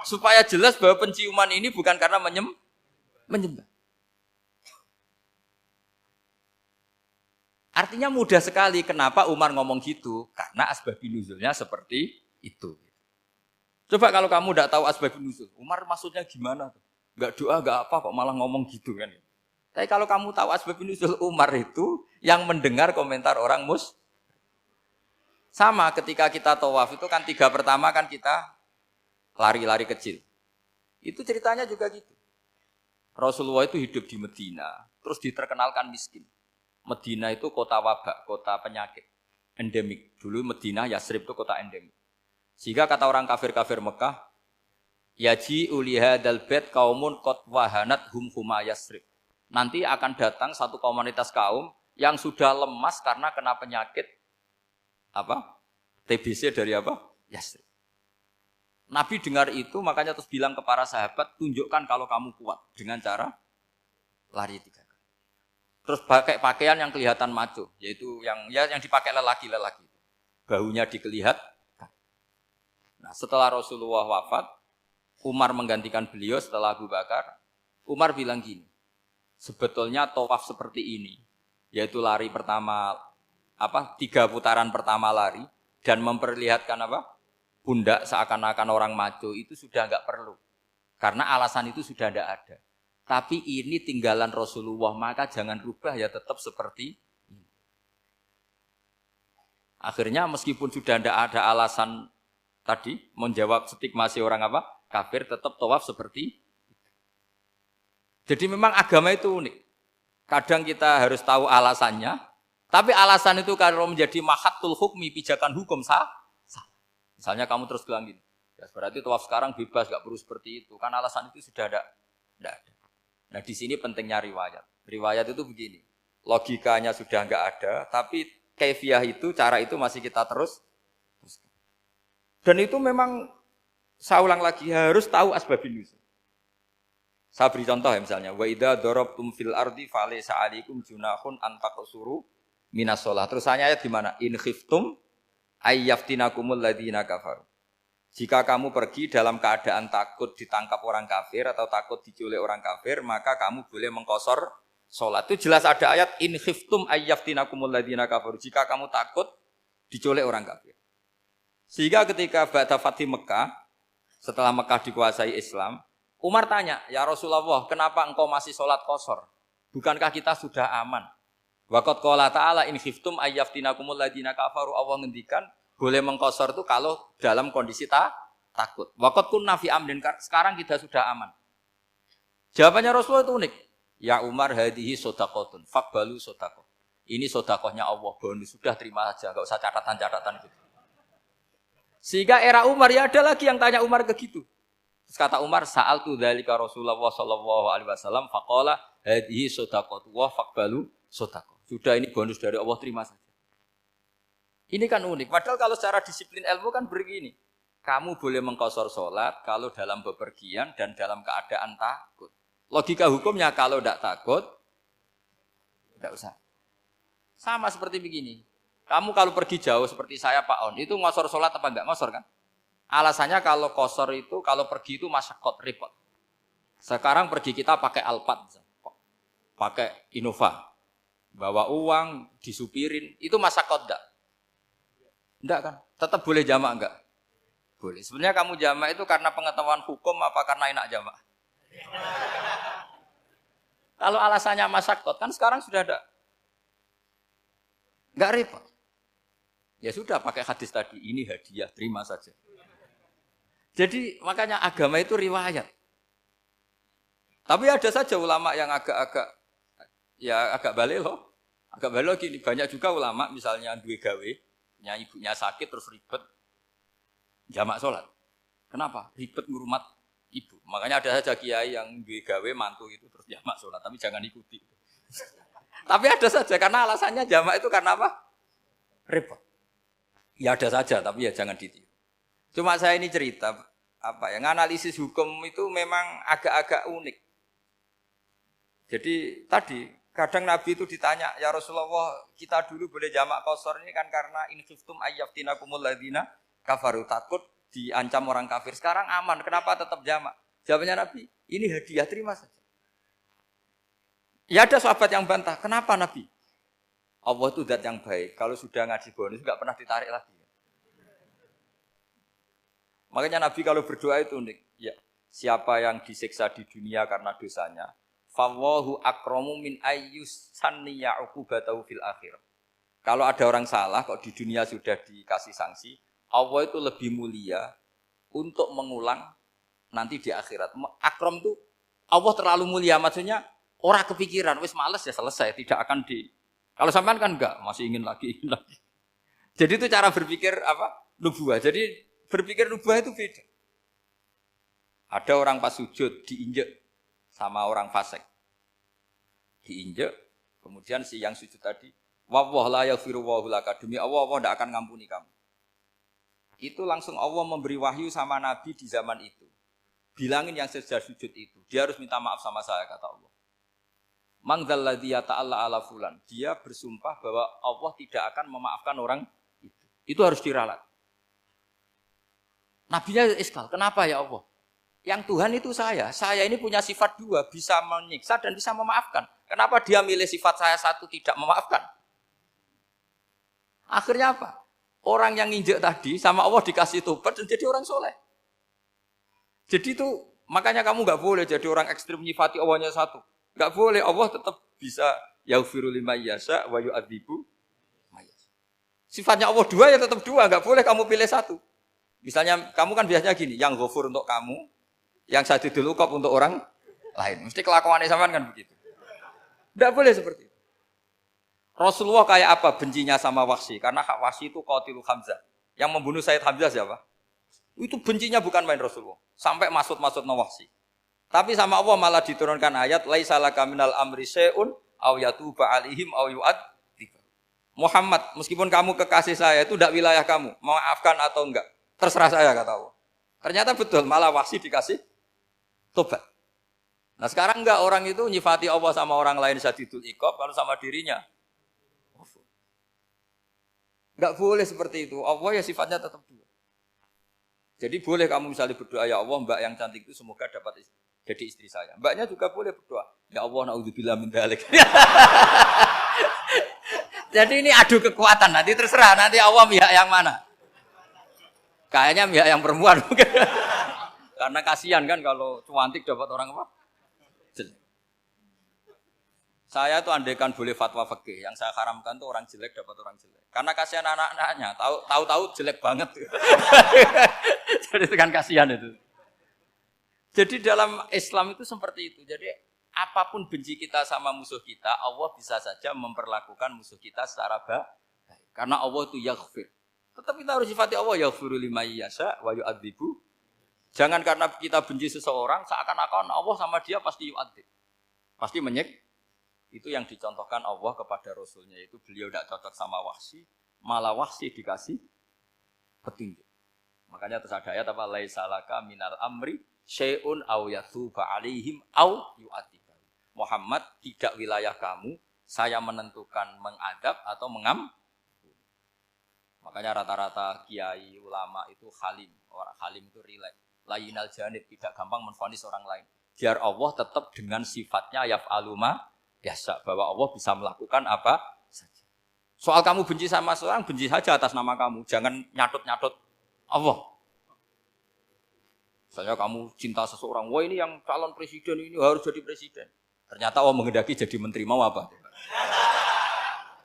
Supaya jelas bahwa penciuman ini bukan karena menyembah. Artinya mudah sekali kenapa Umar ngomong gitu. Karena asbabun nuzulnya seperti itu. Coba kalau kamu tidak tahu asbabun nuzul. Umar maksudnya gimana? Enggak doa, enggak apa kok malah ngomong gitu kan. Tapi kalau kamu tahu asbabun nuzul Umar itu yang mendengar komentar orang sama ketika kita tawaf itu kan 3 pertama kan kita lari-lari kecil. Itu ceritanya juga gitu. Rasulullah itu hidup di Medina. Terus diterkenalkan miskin. Medina itu kota wabak, kota penyakit, endemik. Dulu Medina, Yasrib itu kota endemik. Sehingga kata orang kafir-kafir Mekah, yaji ulihadal bait kaumun qad wahanat huma Yasrib. Nanti akan datang satu komunitas kaum yang sudah lemas karena kena penyakit TBC dari Yasrib. Nabi dengar itu makanya terus bilang ke para sahabat, tunjukkan kalau kamu kuat dengan cara lari 3 kali. Terus pakai pakaian yang kelihatan maco, yaitu yang dipakai lelaki-lelaki. Bahunya dikelihatkan. Nah, setelah Rasulullah wafat, Umar menggantikan beliau setelah Abu Bakar. Umar bilang gini, sebetulnya tawaf seperti ini, yaitu lari pertama 3 putaran pertama lari dan memperlihatkan pundak seakan-akan orang maco itu sudah enggak perlu. Karena alasan itu sudah tidak ada. Tapi ini tinggalan Rasulullah, maka jangan rubah ya tetap seperti ini. Akhirnya meskipun sudah tidak ada alasan tadi menjawab stigmasi orang kafir, tetap tawaf seperti itu. Jadi memang agama itu unik. Kadang kita harus tahu alasannya, tapi alasan itu kalau menjadi mahatul hukmi, pijakan hukum sah. Misalnya kamu terus bilang gini, ya berarti tawaf sekarang bebas, gak perlu seperti itu. Kan alasan itu sudah tidak ada. Nah di sini pentingnya riwayat. Riwayat itu begini, logikanya sudah enggak ada, tapi kaifiah itu, cara itu masih kita terus. Dan itu memang, saya ulang lagi, harus tahu asbabun nuzul. Saya beri contoh ya misalnya, wa idza darabtum fil ardi falaysa 'alaikum junahun an taqsuru minas shalah. Terus ayat di mana? In khiftum ayyaftinakumul ladzina kafaru. Jika kamu pergi dalam keadaan takut ditangkap orang kafir atau takut diculik orang kafir, maka kamu boleh mengqasar sholat. Itu jelas ada ayat in khiftum ayyaftinakumul ladzina kafaru. Jika kamu takut diculik orang kafir. Sehingga ketika ba'da Fathi Mekah, setelah Mekah dikuasai Islam, Umar tanya, "Ya Rasulullah, kenapa engkau masih sholat qashar? Bukankah kita sudah aman?" Waqad qala ta'ala in khiftum ayyaftinakumul ladzina kafaru. Allah ngendikan boleh mengqashar itu kalau dalam kondisi takut. Waqad kunna fi amrin, sekarang kita sudah aman. Jawabannya Rasulullah itu unik. Ya Umar hadihi shadaqatun faqbalu shadaqah. Ini sedekahnya Allah, bonus sudah terima saja, enggak usah catatan-catatan gitu. Sehingga era Umar ya ada lagi yang tanya Umar ke gitu. Terus kata Umar, sa'altu dzalika Rasulullah sallallahu alaihi wasallam faqala hadhihi shadaqatu wa faqbalu shadaqah. Sudah ini bonus dari Allah, terima saja. Ini kan unik. Padahal kalau secara disiplin ilmu kan begini. Kamu boleh mengqashar salat kalau dalam bepergian dan dalam keadaan takut. Logika hukumnya kalau tidak takut tidak usah. Sama seperti begini. Kamu kalau pergi jauh seperti saya Pak On, itu ngosor sholat apa enggak ngosor kan? Alasannya kalau kosor itu, kalau pergi itu masyakot, repot. Sekarang pergi kita pakai Alphard, pakai Innova, bawa uang, disupirin, itu masyakot enggak? Enggak kan? Tetap boleh jamak enggak? Boleh. Sebenarnya kamu jamak itu karena pengetahuan hukum apa karena enak jamak? Kalau alasannya masyakot, kan sekarang sudah ada. Enggak repot. Ya sudah pakai hadis tadi, ini hadiah, terima saja. Jadi makanya agama itu riwayat. Tapi ada saja ulama yang agak balik loh. Agak balik loh gini, banyak juga ulama misalnya duwe gawe, ibunya sakit terus ribet jamak sholat. Kenapa? Ribet ngurmat ibu. Makanya ada saja kiai yang duwe gawe mantu itu terus jamak sholat, tapi jangan ikuti. Tapi ada saja karena alasannya jamak itu karena apa? Repot. Ya ada saja, tapi ya jangan ditiru. Cuma saya ini cerita, analisis hukum itu memang agak-agak unik. Jadi tadi, kadang Nabi itu ditanya, ya Rasulullah, kita dulu boleh jamak qashar ini kan karena in khiftum ayyaftinakumul ladzina kafaru, takut diancam orang kafir. Sekarang aman, kenapa tetap jamak? Jawabannya Nabi, ini hadiah, terima saja. Ya ada sahabat yang bantah, kenapa Nabi? Allah itu zat yang baik. Kalau sudah ngaji bonus nggak pernah ditarik lagi. Makanya Nabi kalau berdoa itu unik. Ya, siapa yang disiksa di dunia karena dosanya, fawahu akramu min ayyus sanniya uqubatahu fil akhir. Kalau ada orang salah kok di dunia sudah dikasih sanksi, Allah itu lebih mulia untuk mengulang nanti di akhirat. Akram itu Allah terlalu mulia, maksudnya orang kepikiran, wis males ya selesai, tidak akan di. Kalau sampean kan enggak, masih ingin lagi. Jadi itu cara berpikir nubuah. Jadi berpikir nubuah itu beda. Ada orang pas sujud diinjek sama orang fasik. Diinjek, kemudian si yang sujud tadi, wallahu la yaghfiru wallahu laka, demi Allah tidak akan ngampuni kamu. Itu langsung Allah memberi wahyu sama Nabi di zaman itu. Bilangin yang sedang sujud itu, dia harus minta maaf sama saya, kata Allah. Mangdalladzi yata'alla ala fulan. Dia bersumpah bahwa Allah tidak akan memaafkan orang itu. Itu harus diralat. Nabinya iskal, kenapa ya Allah? Yang Tuhan itu saya ini punya sifat dua, bisa menyiksa dan bisa memaafkan. Kenapa dia milih sifat saya satu tidak memaafkan? Akhirnya apa? Orang yang nginjek tadi sama Allah dikasih tobat dan jadi orang soleh. Jadi itu makanya kamu nggak boleh jadi orang ekstrim nyifati Allahnya satu. Enggak boleh, Allah tetap bisa yaghfiru liman yasha wa yu'adzibu may yasha. Sifatnya Allah dua ya tetap dua, enggak boleh kamu pilih satu. Misalnya kamu kan biasanya gini, yang ghafur untuk kamu, yang sadidul uqab untuk orang lain. Mesti kelakuannya sampean kan begitu. Enggak boleh seperti itu. Rasulullah kayak apa bencinya sama Wahsy? Karena Wahsy itu qatilul Hamzah. Yang membunuh Sayyid Hamzah siapa? Itu bencinya bukan main Rasulullah. Sampai maksud-maksud Wahsy. Tapi sama Allah malah diturunkan ayat laisa laka minal amri syai'un aw yatuba alaihim aw yu'adzib. Muhammad, meskipun kamu kekasih saya itu tidak wilayah kamu, memaafkan atau enggak, terserah saya, kata Allah. Ternyata betul, malah Wahsy dikasih tobat. Nah sekarang enggak, orang itu nyifati Allah sama orang lain syadidul iqab, kalau sama dirinya enggak boleh seperti itu. Allah ya sifatnya tetap dua. Jadi boleh kamu misalnya berdoa, ya Allah mbak yang cantik itu semoga dapat jadi istri saya. Mbaknya juga boleh berdoa, ya Allah naudzubillah min dzalik. Jadi ini adu kekuatan, nanti terserah nanti Allah pihak yang mana. Kayaknya pihak yang perempuan mungkin. Karena kasihan kan kalau cantik dapat orang apa? Jelek. Saya tuh andaikan boleh fatwa fikih, yang saya haramkan tuh orang jelek dapat orang jelek. Karena kasihan anak-anaknya, tahu-tahu jelek banget. Jadi itu kan kasihan itu. Jadi dalam Islam itu seperti itu. Jadi apapun benci kita sama musuh kita, Allah bisa saja memperlakukan musuh kita secara baik. Karena Allah itu yaghfir. Tetap kita harus sifati Allah yaghfiru liman yasha wa yu'adzibu. Jangan karena kita benci seseorang seakan-akan Allah sama dia pasti yu'adzib. Pasti menyik. Itu yang dicontohkan Allah kepada Rasulnya, itu beliau tidak cocok sama Wahsy, malah Wahsy dikasih petunjuk. Makanya terus ada ayat apa? Laisa laka minal amri syai'un aw yatuba alaihim aw yu'adzibahum. Muhammad, tidak wilayah kamu, saya menentukan mengadab atau mengampuni. Makanya rata-rata kiai ulama itu halim. Orang halim itu rileks. Layinal janib, tidak gampang menvonis orang lain. Biar Allah tetap dengan sifatnya yaf'alu ma biasa, bahwa Allah bisa melakukan apa saja. Soal kamu benci sama seorang, benci saja atas nama kamu. Jangan nyatut-nyatut Allah. Misalnya kamu cinta seseorang, wah ini yang calon presiden ini harus jadi presiden. Ternyata Allah menghendaki jadi menteri, mau apa?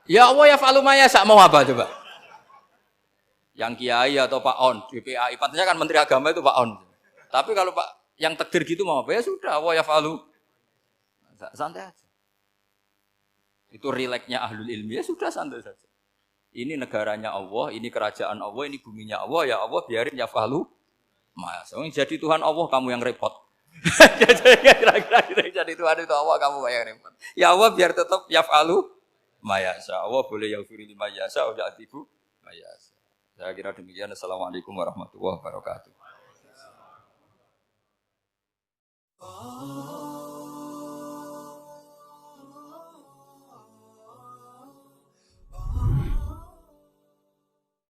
Ya Allah ya fa'alu ma yasha, mau apa coba? Yang kiai atau Pak On, DPAI, patutnya kan menteri agama itu Pak On. Tapi kalau Pak yang takdir gitu mau apa? Ya sudah, Allah ya fa'alu. Santai aja. Itu rileksnya ahlul ilmi, ya sudah santai saja. Ini negaranya Allah, ini kerajaan Allah, ini buminya Allah, ya Allah biarin ya fa'alu. Mas, jadi Tuhan Allah kamu yang repot. Kira-kira jadi Tuhan itu Allah kamu yang repot. Ya Allah biar tetap ya fa'alu. Mayasa, Allah boleh yaghfir liman yasha wa ya'dzibu mayasa. Saya kira demikian. Assalamualaikum warahmatullahi wabarakatuh.